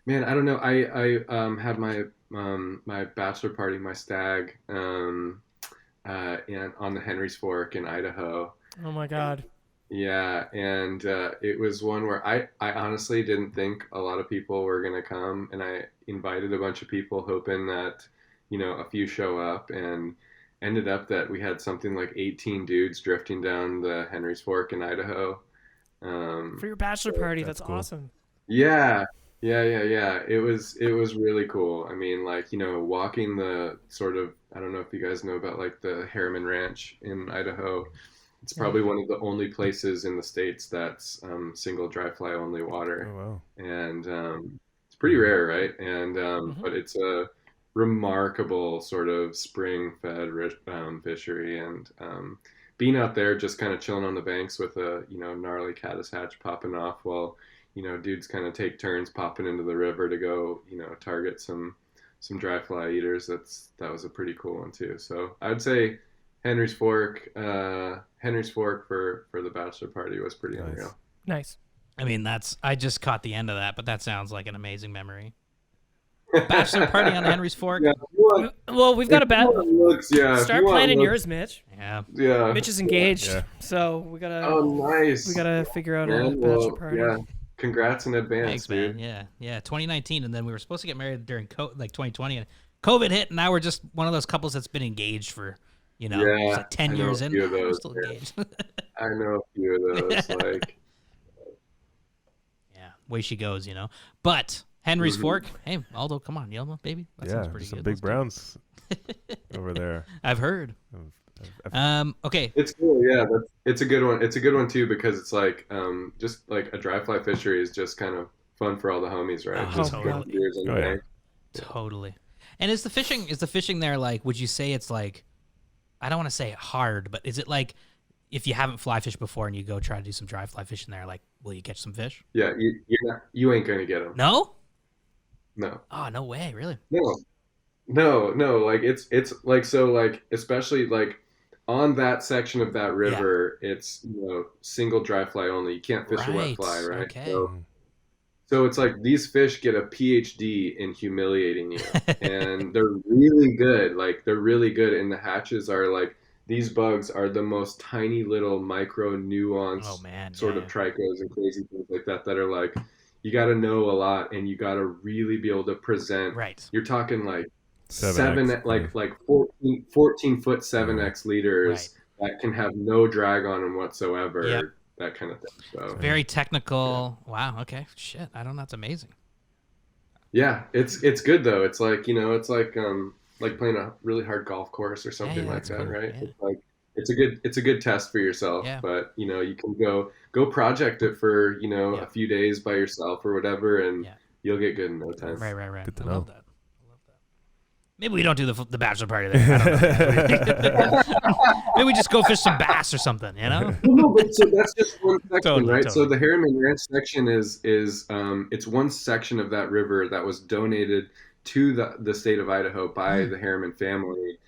man, I don't know. I had my my bachelor party, my stag. on the Henry's Fork in Idaho. Oh my God. Yeah, and it was one where I honestly didn't think a lot of people were gonna come, and I invited a bunch of people hoping that, a few show up, and ended up that we had something like 18 dudes drifting down the Henry's Fork in Idaho. For your bachelor party, That's that's cool. awesome. Yeah, yeah. It was really cool. I mean, like, walking the sort of, I don't know if you guys know about like the Harriman Ranch in Idaho. It's probably one of the only places in the States that's single dry fly only water. Oh wow. And it's pretty rare, right? And Mhm. but it's a remarkable sort of spring-fed fishery, and being out there just kind of chilling on the banks with a gnarly caddis hatch popping off while dudes kind of take turns popping into the river to go target some dry fly eaters. That was a pretty cool one too. So I'd say Henry's Fork, for the bachelor party was pretty Nice. unreal. Nice. I mean, I just caught the end of that, but that sounds like an amazing memory. Bachelor party on Henry's Fork. Yeah, if you want- Well, we've got a if you want looks, yeah. if Start you want planning looks, yours, Mitch. Yeah. Yeah. Mitch is engaged, Yeah. so we gotta Oh, nice. figure out a Man, bachelor party. yeah. Congrats in advance, Thanks, man. dude. Yeah. 2019, and then we were supposed to get married during 2020, and COVID hit, and now we're just one of those couples that's been engaged for, it's Yeah, like 10 I know years a in. few of We're those, still yeah. engaged. I know a few of those. Like, Yeah, way she goes, But Henry's Mhm. Fork, hey, Aldo, come on, Yellow, baby. That Yeah, sounds pretty some good. big Let's do browns over there. it. I've heard. Okay. it's cool. Yeah, it's a good one. It's a good one too because it's like just like a dry fly fishery is just kind of fun for all the homies, right? Oh, Just totally. putting beers in the Oh, yeah. bank. Totally. And is the fishing there like, would you say it's like, I don't want to say hard, but is it like if you haven't fly fished before and you go try to do some dry fly fishing there, like, will you catch some fish? Yeah, you ain't gonna get them. No? No, Oh, no way. Really? no. Like it's like so like especially like on that section of that river, it's single dry fly only. You can't fish a wet fly, right? Okay. So it's like these fish get a PhD in humiliating you, and they're really good. Like they're really good, and the hatches are like these bugs are the most tiny little micro nuanced Oh, man. sort yeah. of trichos and crazy things like that that are like you got to know a lot, and you got to really be able to present. Right. You're talking like 7X, like 14 foot 7X leaders that can have no drag on them whatsoever. Yep. That kind of thing. So. Very technical. Wow. Okay. Shit. I don't know. That's amazing. Yeah, it's good though. It's like it's like playing a really hard golf course or something yeah, like that's that, cool. right? Yeah. It's like it's a good test for yourself. Yeah. But you can go project it for Yeah. a few days by yourself or whatever, and Yeah. you'll get good in no time. Right. Good to I know. love that. Maybe we don't do the bachelor party there. I don't know. Maybe we just go fish some bass or something, Well, no, but so that's just one section, Totally, right? So totally. the Harriman Ranch section is it's one section of that river that was donated to the state of Idaho by the Harriman family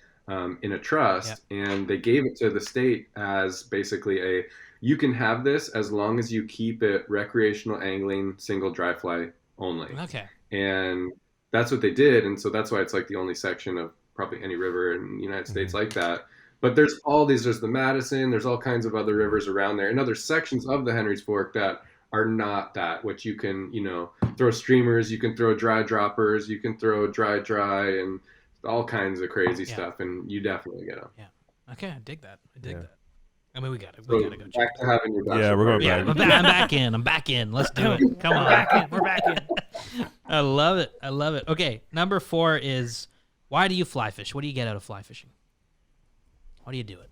in a trust, and they gave it to the state as basically you can have this as long as you keep it recreational angling, single dry fly only. Okay. And that's what they did, and so that's why it's like the only section of probably any river in the United States like that. But there's the Madison, there's all kinds of other rivers around there, and other sections of the Henry's Fork that are not that, which you can, throw streamers, you can throw dry droppers, you can throw dry, and all kinds of crazy stuff, and you definitely get them. Okay, I dig that. Yeah. I mean, we gotta go So check it. back to having your bachelor Yeah, we're going party. back. Yeah, I'm back in. Let's do it. Come on. We're back in. I love it. Okay, number 4 is, why do you fly fish? What do you get out of fly fishing? Why do you do it?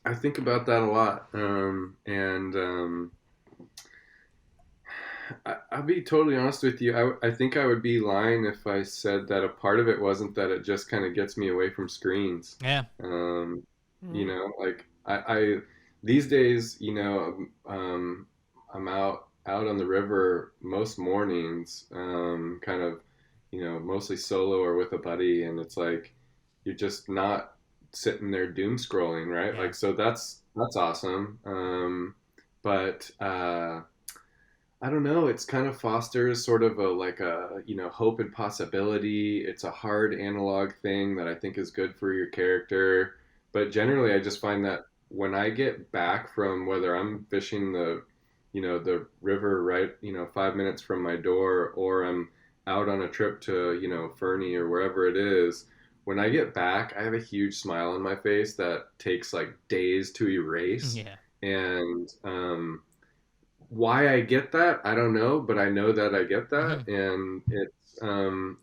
I think about that a lot, I'll be totally honest with you. I think I would be lying if I said that a part of it wasn't that it just kind of gets me away from screens. Yeah. Like I these days, I'm out on the river most mornings, kind of, mostly solo or with a buddy, and it's like you're just not sitting there doom scrolling, right? Yeah. Like so that's awesome. But I don't know, it's kind of fosters sort of a like a, hope and possibility. It's a hard analog thing that I think is good for your character. But generally I just find that when I get back from whether I'm fishing the river right, 5 minutes from my door, or I'm out on a trip to, Fernie or wherever it is, when I get back, I have a huge smile on my face that takes like days to erase. Yeah. And why I get that, I don't know, but I know that I get that, and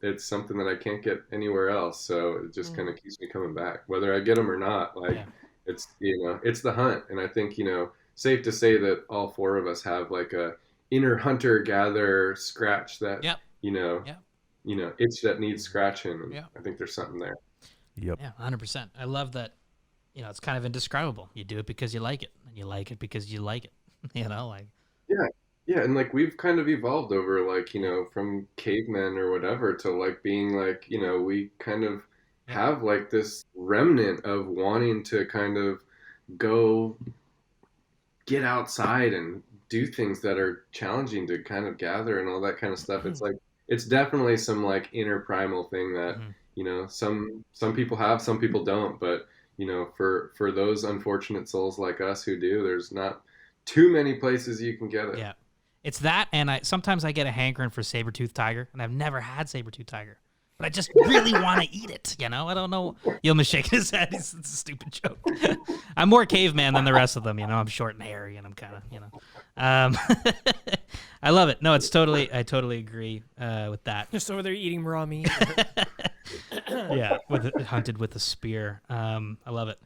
it's something that I can't get anywhere else. So it just kind of keeps me coming back, whether I get them or not. Like it's it's the hunt, and I think safe to say that all four of us have like a inner hunter gatherer scratch that itch that needs scratching. And I think there's something there. Yep. Yeah, 100%. I love that. It's kind of indescribable. You do it because you like it, and you like it because you like it. Like. Yeah, and like we've kind of evolved over like, from cavemen or whatever to like being like, we kind of have like this remnant of wanting to kind of go get outside and do things that are challenging to kind of gather and all that kind of stuff. It's like it's definitely some like inner primal thing that, some people have, some people don't, but for those unfortunate souls like us who do, there's not too many places you can get it. Yeah. It's that, and sometimes I get a hankering for saber-toothed tiger, and I've never had saber-toothed tiger, but I just really want to eat it, I don't know. Yilma's shaking his head. It's a stupid joke. I'm more caveman than the rest of them, I'm short and hairy, and I'm kind of, I love it. No, I totally agree with that. Just over there eating raw meat. Yeah, hunted with a spear. I love it.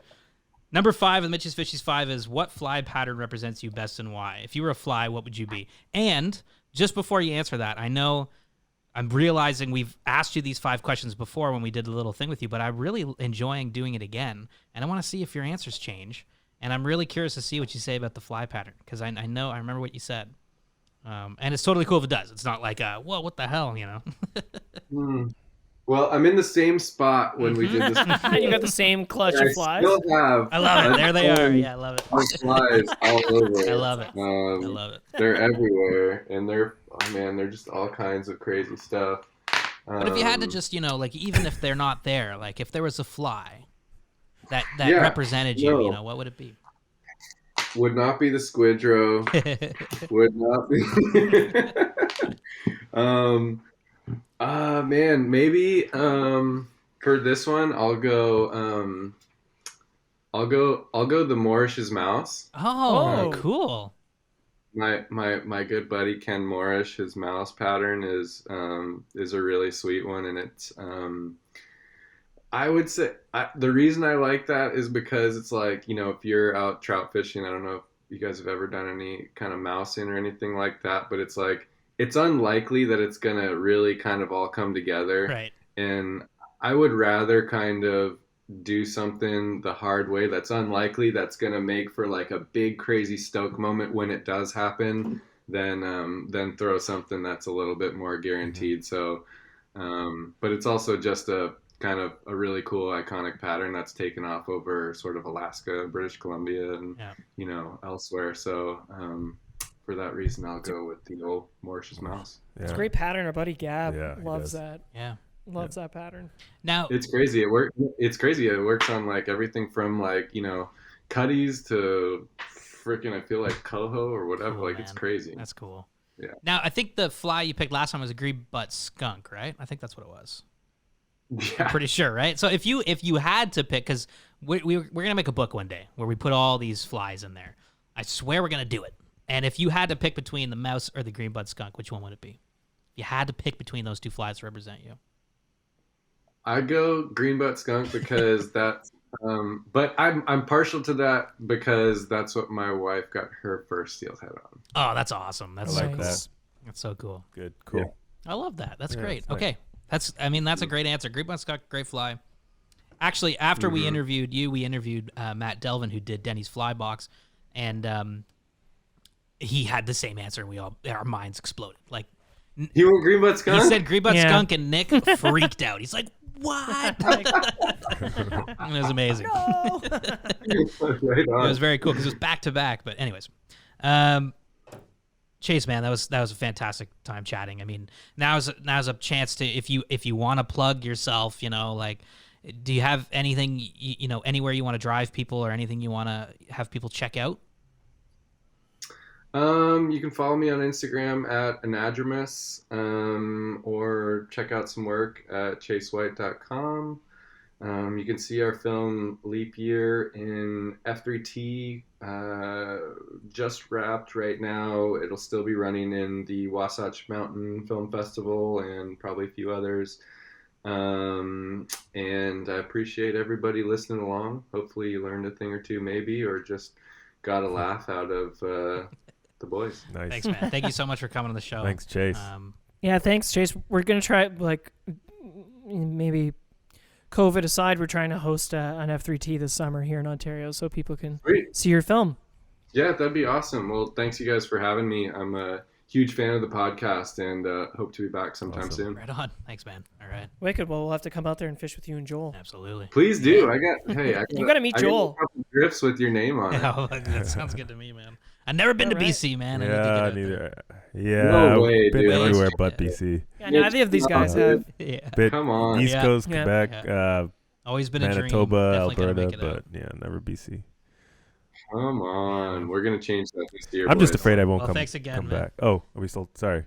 Number 5 of Mitch's Fishies 5 is, what fly pattern represents you best and why? If you were a fly, what would you be? And just before you answer that, I know I'm realizing we've asked you these 5 questions before when we did a little thing with you, but I'm really enjoying doing it again. And I want to see if your answers change. And I'm really curious to see what you say about the fly pattern, because I remember what you said. And it's totally cool if it does. It's not like, whoa, what the hell, Well, I'm in the same spot when we did this. You got the same clutch of flies. I still have. I love it. There they are. Yeah, I love it. Flies all over. I love it. I love it. They're everywhere, and they're just all kinds of crazy stuff. But if you had to just, like, even if they're not there, like if there was a fly that represented you, what would it be? Would not be the squidrow. Would not be. Man, maybe for this one I'll go the Morrish's mouse. Oh, cool. My good buddy Ken Morrish, his mouse pattern is a really sweet one, and it's I would say the reason I like that is because it's like, if you're out trout fishing, I don't know if you guys have ever done any kind of mousing or anything like that, but it's like, it's unlikely that it's going to really kind of all come together. Right. And I would rather kind of do something the hard way that's unlikely, that's going to make for like a big crazy stoke moment when it does happen, than throw something that's a little bit more guaranteed. So, but it's also just a kind of a really cool iconic pattern that's taken off over sort of Alaska, British Columbia, and elsewhere. So for that reason, I'll go with the old Morrish's mouse. Yeah. It's a great pattern. Our buddy Gab loves that. Yeah. Loves that pattern. Now it's crazy. It's crazy. It works on like everything from like, cutties to freaking, I feel like coho or whatever. Cool, like man. It's crazy. That's cool. Yeah. Now I think the fly you picked last time was a green butt skunk, right? I think that's what it was. Yeah. I'm pretty sure, right? So if you had to pick, because we're gonna make a book one day where we put all these flies in there. I swear we're gonna do it. And if you had to pick between the mouse or the green butt skunk, which one would it be? If you had to pick between those two flies to represent you. I'd go green butt skunk because that's but I'm partial to that because that's what my wife got her first steelhead on. Oh, that's awesome. That's I like so cool. that. That's so cool. Good. Cool. Yeah. I love that. That's great. Nice. Okay. That's a great answer. Green butt skunk, great fly. Actually, after we interviewed you, we interviewed Matt Delvin, who did Denny's Fly Box, and he had the same answer, and our minds exploded. Like, he went green butt skunk? He said green butt skunk, and Nick freaked out. He's like, what? It was amazing. No. Right on. It was very cool because it was back to back. But anyways, Chase, man, that was a fantastic time chatting. I mean, now's a chance to, if you want to plug yourself, like, do you have anything, anywhere you want to drive people or anything you want to have people check out? You can follow me on Instagram at anadromous, or check out some work at chasewhite.com. You can see our film Leap Year in F3T, just wrapped right now. It'll still be running in the Wasatch Mountain Film Festival and probably a few others. And I appreciate everybody listening along. Hopefully you learned a thing or two maybe, or just got a laugh out of the boys. Nice. Thanks, man. Thank you so much for coming on the show. Thanks, Chase. Yeah, thanks, Chase. We're gonna try, like, maybe COVID aside, we're trying to host an F3T this summer here in Ontario, so people can see your film. Yeah, that'd be awesome. Well, thanks you guys for having me. I'm a huge fan of the podcast and hope to be back sometime soon. Right on. Thanks, man. All right. Wicked. Well, we'll have to come out there and fish with you and Joel. Absolutely. Please do. You got to meet Joel. I got drifts with your name on it. Yeah, that sounds good to me, man. I've never been to BC, man. Yeah, neither. Yeah, No way, I've been dude. everywhere but BC. Yeah, neither of these guys have. Yeah. Come on. East Coast, Yeah. Quebec, Always been a dream. Manitoba, Definitely gotta Alberta, make it out. but never BC. Come on. We're going to change that this year. I'm just boys. afraid I won't Well, come thanks again, come man. back. Oh, are we still? Sorry.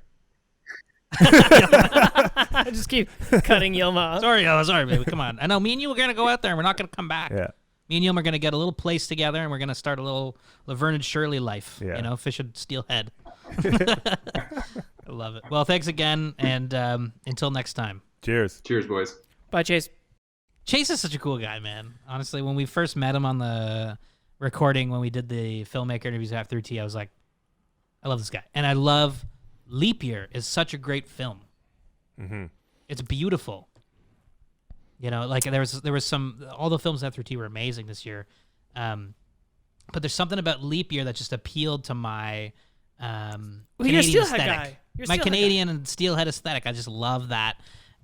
I just keep cutting Yilma off. Sorry, baby. Come on. I know me and you are gonna go out there and we're not gonna come back. Yeah. Me and you are gonna get a little place together and we're gonna start a little Laverne and Shirley life. Yeah. Fishing steelhead. I love it. Well, thanks again, and until next time. Cheers. Cheers, boys. Bye, Chase. Chase is such a cool guy, man. Honestly, when we first met him on the recording, when we did the filmmaker interviews after T, I was like, I love this guy. And I love Leap Year is such a great film. Mm-hmm. It's beautiful. Like there was some, all the films after T were amazing this year. But there's something about Leap Year that just appealed to my Canadian aesthetic. My Canadian and steelhead aesthetic. I just love that.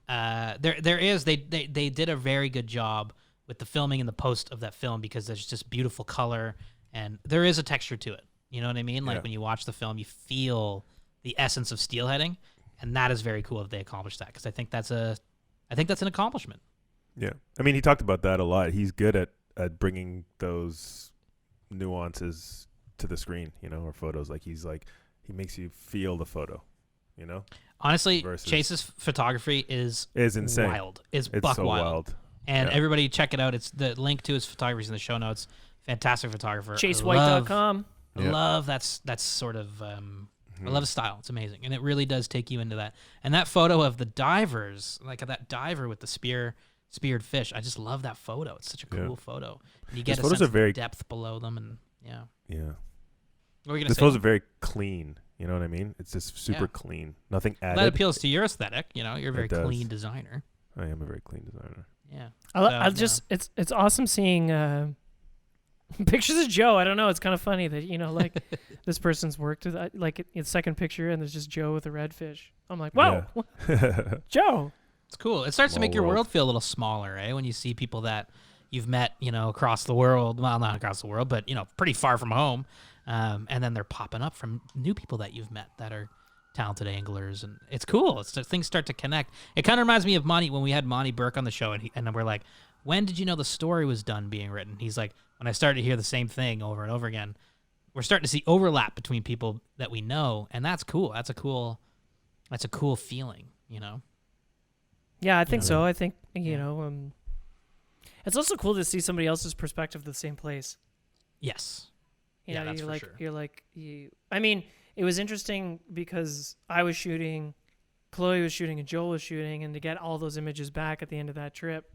They did a very good job with the filming and the post of that film because there's just beautiful color and there is a texture to it. You know what I mean? Like when you watch the film, you feel the essence of steelheading, and that is very cool that they accomplished that because I think that's an accomplishment. Yeah. I mean, he talked about that a lot. He's good at bringing those nuances to the screen, or photos. Like he makes you feel the photo, Honestly, Versus- Chase's photography is insane. wild. It's It's buck so wild. And Yeah. everybody check it out. It's the link to his photography is in the show notes. Fantastic photographer. ChaseWhite.com. I love that's sort of I love his style. It's amazing, and it really does take you into that. And that photo of the divers, like that diver with the speared fish, I just love that photo. It's such a cool photo. And you get His a photos sense are very- of the depth below them, and yeah. Yeah. What were you gonna This say? photos are very clean. You know what I mean? It's just super Yeah. clean. Nothing Well, added. that appeals to your aesthetic. You're a very It does. clean designer. I am a very clean designer. Yeah. I just it's awesome seeing pictures of Joe. I don't know. It's kind of funny that like this person's worked with like it's second picture and there's just Joe with a redfish. I'm like, whoa, Yeah. Joe. It's cool. It starts to Small make your world. world feel a little smaller, eh? When you see people that you've met, across the world. Well, not across the world, but pretty far from home. And then they're popping up from new people that you've met that are talented anglers, and it's cool. Things start to connect. It kind of reminds me of Monty when we had Monty Burke on the show, and we're like, when did you know the story was done being written? He's like, when I started to hear the same thing over and over again. We're starting to see overlap between people that we know, and that's cool. That's a cool feeling, Yeah, I think know, so. I think it's also cool to see somebody else's perspective of the same place. Yes. Yeah, that's for sure. I mean, it was interesting because I was shooting, Chloe was shooting, and Joel was shooting, and to get all those images back at the end of that trip,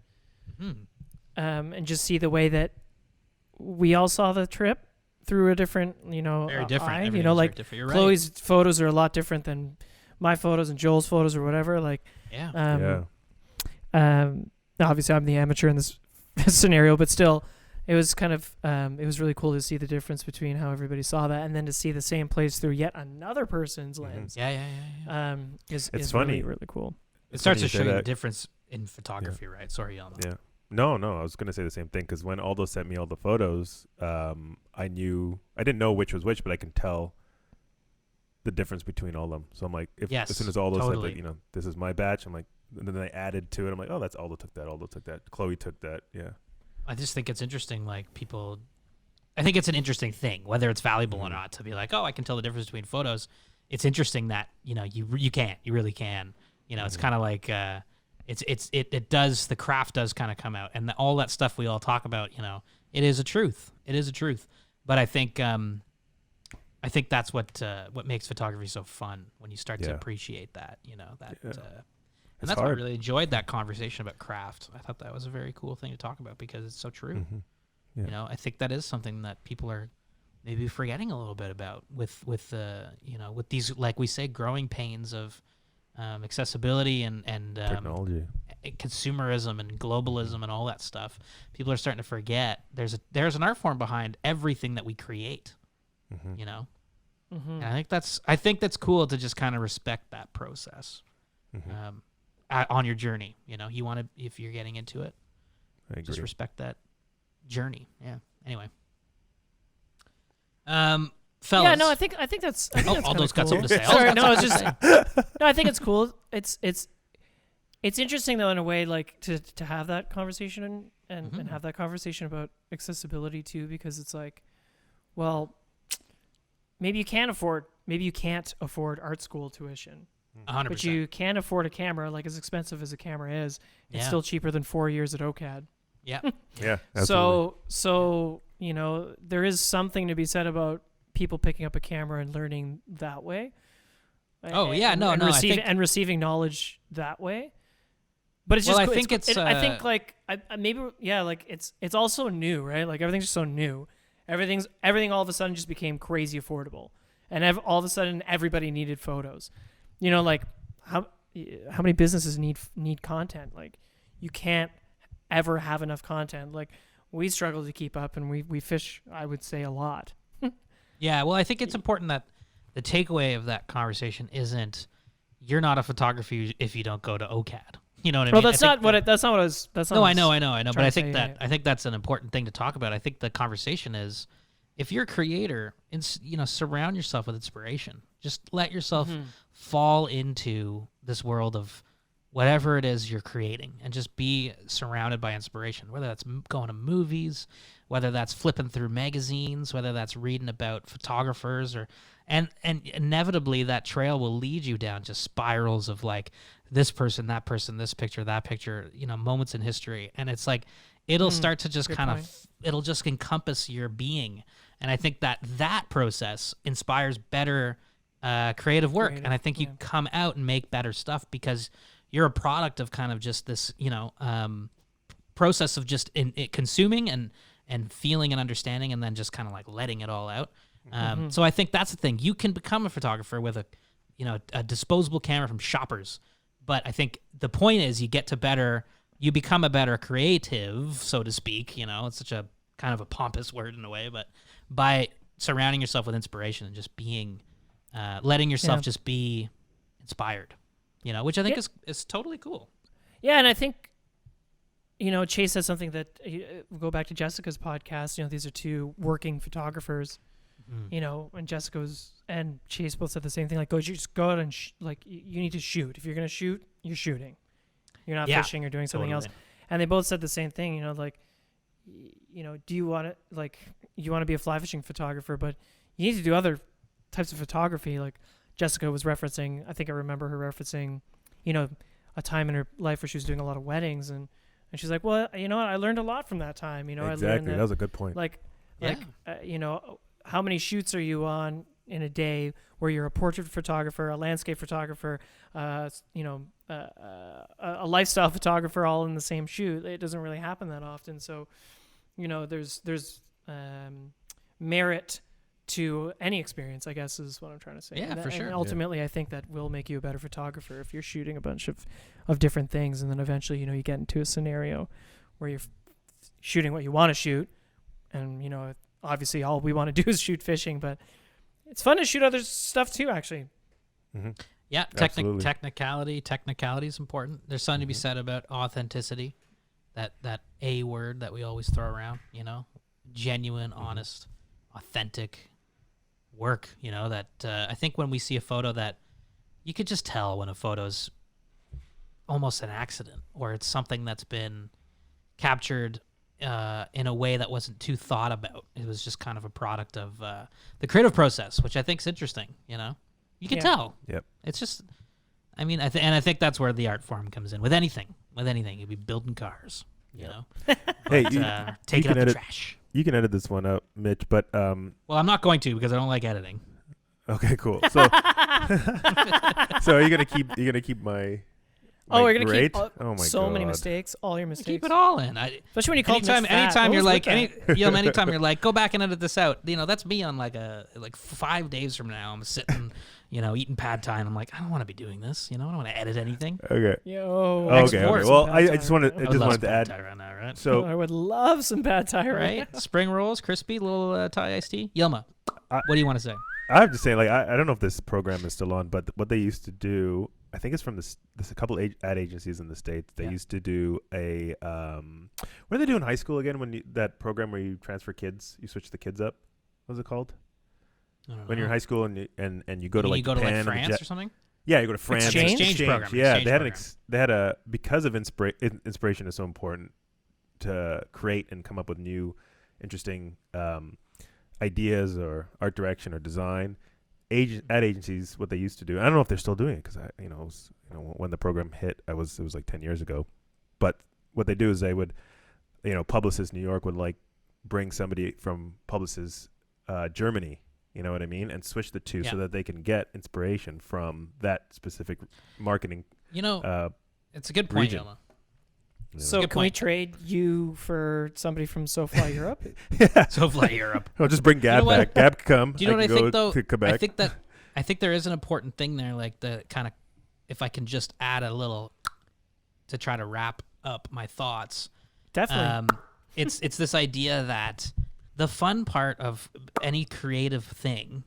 and just see the way that we all saw the trip through a different, Very different. eye. Everything's very Like different. You're right. Chloe's photos are a lot different than my photos and Joel's photos or whatever. Like, Yeah. obviously I'm the amateur in this scenario, but still, it was kind of it was really cool to see the difference between how everybody saw that, and then to see the same place through yet another person's lens. Yeah. Is It's really, funny. really cool. It starts funny to you show say you the that. difference in photography, right? Sorry, Yelma. Yeah. No, I was gonna say the same thing because when Aldo sent me all the photos, I didn't know which was which, but I can tell the difference between all of them. So I'm like, if Yes, as soon as Aldo said, totally. like, you know, this is my batch, I'm like, and then they added to it. I'm like, oh, that's Aldo took that. Aldo took that. Chloe took that. Yeah. I just think it's interesting, like people. I think it's an interesting thing, whether it's valuable or Mhm. not, to be like, oh, I can tell the difference between photos. It's interesting that you know you really can. You know, it's Mhm. kind of like it does, the craft does kind of come out, and all that stuff we all talk about. You know, it is a truth. It is a truth. But I think that's what makes photography so fun, when you start to Yeah. appreciate that. You know that. Yeah. And that's why I really enjoyed that conversation about craft. I thought that was a very cool thing to talk about because it's so true. Mhm. Yeah. You know, I think that is something that people are maybe forgetting a little bit about with you know, with these, like we say, growing pains of accessibility and Technology. consumerism and globalism and all that stuff. People are starting to forget there's an art form behind everything that we create. Mhm. You know, Mm-hmm. and I think that's cool to just kind of respect that process. Mhm. On your journey, you know, you want to, if you're getting into it, I agree. just respect that journey. Yeah. Anyway. Fellas. Yeah, no, I think that's. I think that's Aldo's kinda got something cool. to say. Sorry, Aldo's no, got it's something just to no. I think it's cool. It's interesting though, in a way, like to have that conversation and Mhm. have that conversation about accessibility too, because it's like, well, maybe you can't afford art school tuition, 100%. but you can afford a camera. Like, as expensive as a camera is, it's Yeah. still cheaper than 4 years at OCAD. Yeah. Yeah. Absolutely. So you know, there is something to be said about people picking up a camera and learning that way. Oh, yeah, no, and no, I think- receiving knowledge that way. But it's Well, just I think it's, I think like maybe like it's also new, right? Like, everything's just so new. Everything all of a sudden just became crazy affordable, and all of a sudden everybody needed photos. You know, like how many businesses need content? Like, you can't ever have enough content. Like, we struggle to keep up, and we fish, I would say, a lot. Yeah. Well, I think it's important that the takeaway of that conversation isn't you're not a photographer if you don't go to OCAD. You know what I mean? Well, that's not what I was. That's not. No, what I know. trying But I to think say, I think that's an important thing to talk about. I think the conversation is, if you're a creator, you know, surround yourself with inspiration. Just let yourself fall into this world of whatever it is you're creating, and just be surrounded by inspiration. Whether that's going to movies, whether that's flipping through magazines, whether that's reading about photographers, and inevitably that trail will lead you down just spirals of like this person, this picture, that picture, you know, moments in history. And it's like, it'll start to just good kind point. of, it'll just encompass your being. And I think that process inspires better creative work. And I think you come out and make better stuff because you're a product of kind of just this, you know, process of just consuming and feeling and understanding, and then just kind of like letting it all out. So I think that's the thing. You can become a photographer with a disposable camera from Shoppers. But I think the point is you become a better creative, so to speak. You know, it's such a kind of a pompous word in a way, but by surrounding yourself with inspiration and just being, letting yourself just be inspired, you know, which I think is totally cool. Yeah, and I think, you know, Chase said something that, we'll go back to Jessica's podcast. You know, these are two working photographers. You know, and and Chase both said the same thing. Like, just go out and you need to shoot. If you're gonna shoot, you're shooting. You're not fishing or doing something else. And they both said the same thing. You know, like, you know, do you want to you want to be a fly fishing photographer, but you need to do other types of photography. Like Jessica was referencing. I think I remember her referencing, you know, a time in her life where she was doing a lot of weddings, and she's like, well, you know what? I learned a lot from that time. You know, Exactly. I learned That was a good point. you know, how many shoots are you on in a day where you're a portrait photographer, a landscape photographer, you know, a lifestyle photographer, all in the same shoot? It doesn't really happen that often. So, you know, there's merit to any experience, I guess, is what I'm trying to say. Yeah, for sure. And ultimately, I think that will make you a better photographer if you're shooting a bunch of different things, and then eventually, you know, you get into a scenario where you're shooting what you want to shoot, and, you know, obviously all we want to do is shoot fishing, but it's fun to shoot other stuff too, actually. Mm-hmm. Yeah, Absolutely. technicality is important. There's something to be said about authenticity, that A word that we always throw around, you know, genuine, honest, authentic. work, you know, that I think when we see a photo that you could just tell when a photo's almost an accident or it's something that's been captured in a way that wasn't too thought about. It was just kind of a product of the creative process, which I think is interesting, you know? You can tell. Yep. It's just, I mean, I think that's where the art form comes in. With anything, you'd be building cars, you know? Hey, taking out the edit, trash. You can edit this one out, Mitch, but Well, I'm not going to because I don't like editing. okay, cool. So, so are you gonna keep my? We're gonna grade? keep oh my so many God. mistakes, all your mistakes. Keep it all in. Especially when you call anytime Mitch you're fat. like anytime you're like, go back and edit this out. You know, that's me on like 5 days from now. I'm sitting, you know, eating pad thai, and I'm like, I don't want to be doing this. You know, I don't want to edit anything. Okay. Yo. Okay. Export Well, some I pad just thai. wanted I to would add. Thai right now, right? So I would love some pad thai Right? Spring rolls, crispy, little Thai iced tea. Yelma, what do you want to say? I have to say, like, I don't know if this program is still on, but what they used to do, I think it's from this a couple ad agencies in the States. They used to do a what do they do in high school again? When that program where you transfer kids, you switch the kids up. What was it called? When you're in high school and you go to like Japan and France or something. Yeah, you go to France. Exchange program. Yeah, Exchange they had a because of inspiration is so important to create and come up with new, interesting ideas or art direction or design. Ad agencies, what they used to do, I don't know if they're still doing it because when the program hit, it was like 10 years ago. But what they do is they would, Publicis New York would like bring somebody from Publicis Germany, you know what I mean, and switch the two so that they can get inspiration from that specific marketing. It's a good point, region. Yelma. So can we trade you for somebody from SoFly Europe? Yeah. SoFly Europe. I'll just bring Gab back. Gab can come. Do you know what I can think go though? to Quebec. I think there is an important thing there, like the kind of, if I can just add a little to try to wrap up my thoughts. Definitely. It's this idea that the fun part of any creative thing,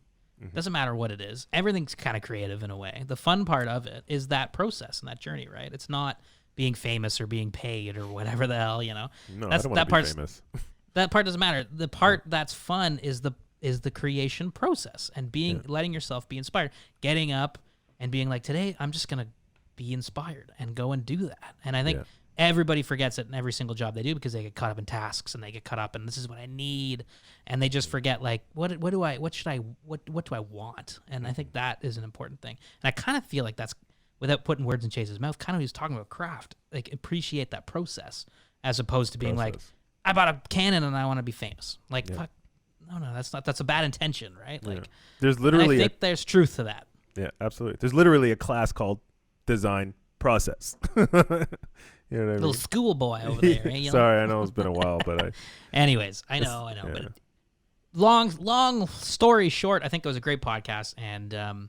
doesn't matter what it is, everything's kind of creative in a way. The fun part of it is that process and that journey, right? It's not being famous or being paid or whatever the hell, No, That's, I don't that want to be part's famous. That part doesn't matter. The part that's fun is the creation process and letting yourself be inspired, getting up and being like, today I'm just gonna be inspired and go and do that. And I think everybody forgets it in every single job they do because they get caught up in tasks and they get caught up in this is what I need, and they just forget like what do I want? And I think that is an important thing. And I kind of feel like that's, without putting words in Chase's mouth, kind of he's talking about craft. Like, appreciate that process as opposed to being like, I bought a Canon and I want to be famous. Like, fuck, no, that's a bad intention, right? Like, there's literally I think there's truth to that. Yeah, absolutely. There's literally a class called design process. You know what I mean? Little schoolboy over there. Eh? Sorry, I know it's been a while, but Anyways, I know. But long story short, I think it was a great podcast, and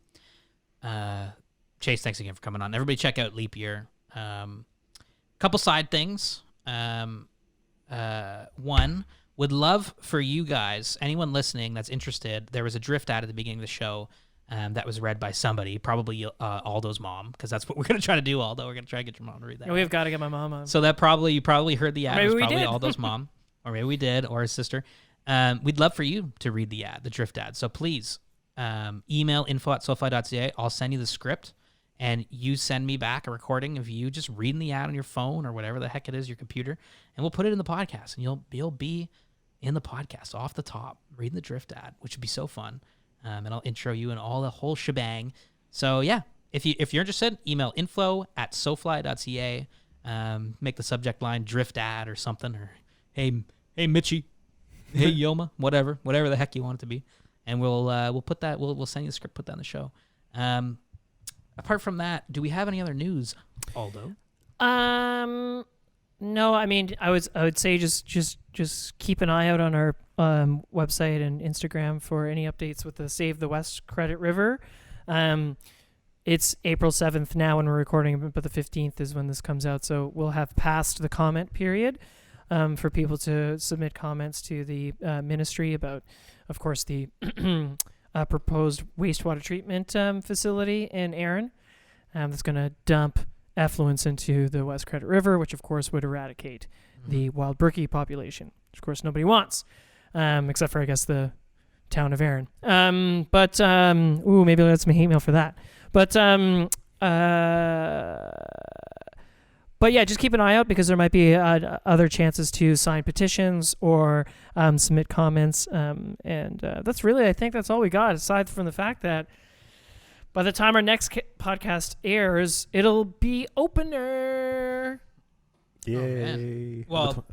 Chase, thanks again for coming on. Everybody check out Leap Year. Couple side things. One, would love for you guys, anyone listening that's interested, there was a drift ad at the beginning of the show that was read by somebody, probably Aldo's mom, because that's what we're going to try to do, Aldo. We're going to try to get your mom to read that. We've got to get my mom on. So you probably heard the ad. It was probably Aldo's mom, or maybe we did, or his sister. We'd love for you to read the ad, the drift ad. So please email info@sofly.ca. I'll send you the script. And you send me back a recording of you just reading the ad on your phone or whatever the heck it is, your computer, and we'll put it in the podcast. And you'll be in the podcast off the top, reading the drift ad, which would be so fun. And I'll intro you and all the whole shebang. So yeah, if you're interested, email info@sofly.ca. Make the subject line drift ad or something, or hey Mitchie, hey Yoma, whatever the heck you want it to be, and we'll put that. We'll send you the script, put that in the show. Apart from that, do we have any other news, Aldo? No, I mean, I would say just keep an eye out on our website and Instagram for any updates with the Save the West Credit River. It's April 7th now when we're recording, but the 15th is when this comes out. So we'll have passed the comment period for people to submit comments to the ministry about, of course, the proposed wastewater treatment facility in Erin that's going to dump effluents into the West Credit River, which of course would eradicate the wild brookie population, which of course nobody wants, except for I guess the town of Erin. Maybe I'll get some hate mail for that. But yeah, just keep an eye out because there might be other chances to sign petitions or submit comments. That's really, I think that's all we got, aside from the fact that by the time our next podcast airs, it'll be opener. Yay. Well,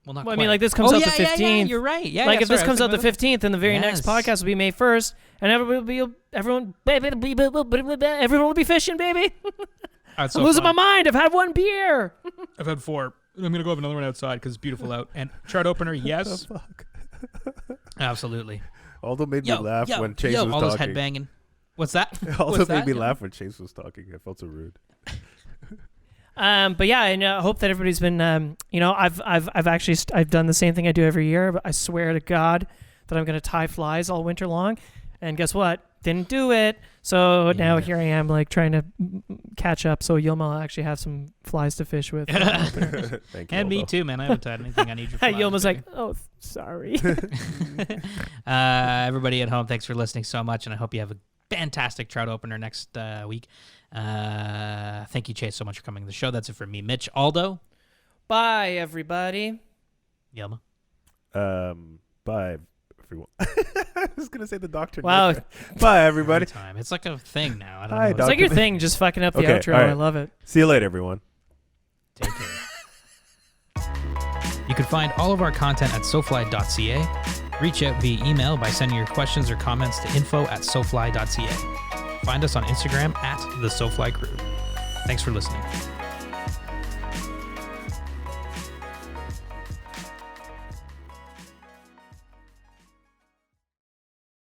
not quite. I mean, like this comes out the 15th. Yeah, you're right. Yeah, like yeah, if this comes out the 15th, then the very next Yes. podcast will be May 1st, and everyone will be fishing, baby. It's I'm so losing fun. my mind. I've had one beer. I've had 4. I'm gonna go have another one outside because it's beautiful out. And trout opener, yes, Fuck. absolutely. Aldo made me laugh when Chase was all talking. those headbanging. What's that? Aldo What's made that? me laugh when Chase was talking. I felt so rude. But yeah, and I hope that everybody's been. I've done the same thing I do every year. But I swear to God that I'm gonna tie flies all winter long. And guess what? Didn't do it. So now here I am, like trying to catch up. So Yilma will actually have some flies to fish with. Thank you. And me Aldo. too, man. I haven't tied anything. I need your flies. Yilma's baby. like, oh, sorry. Everybody at home, thanks for listening so much, and I hope you have a fantastic trout opener next week. Thank you, Chase, so much for coming to the show. That's it for me, Mitch. Aldo. Bye, everybody. Yelma. Bye, everyone. I was gonna say the doctor. Wow. Bye, everybody. Time. It's like a thing now. I don't Hi, know. It's like your thing, just fucking up the Okay, outro. all right. I love it. See you later, everyone. Take care. You can find all of our content at sofly.ca. Reach out via email by sending your questions or comments to info@sofly.ca. Find us on Instagram @the SoFly Crew. Thanks for listening.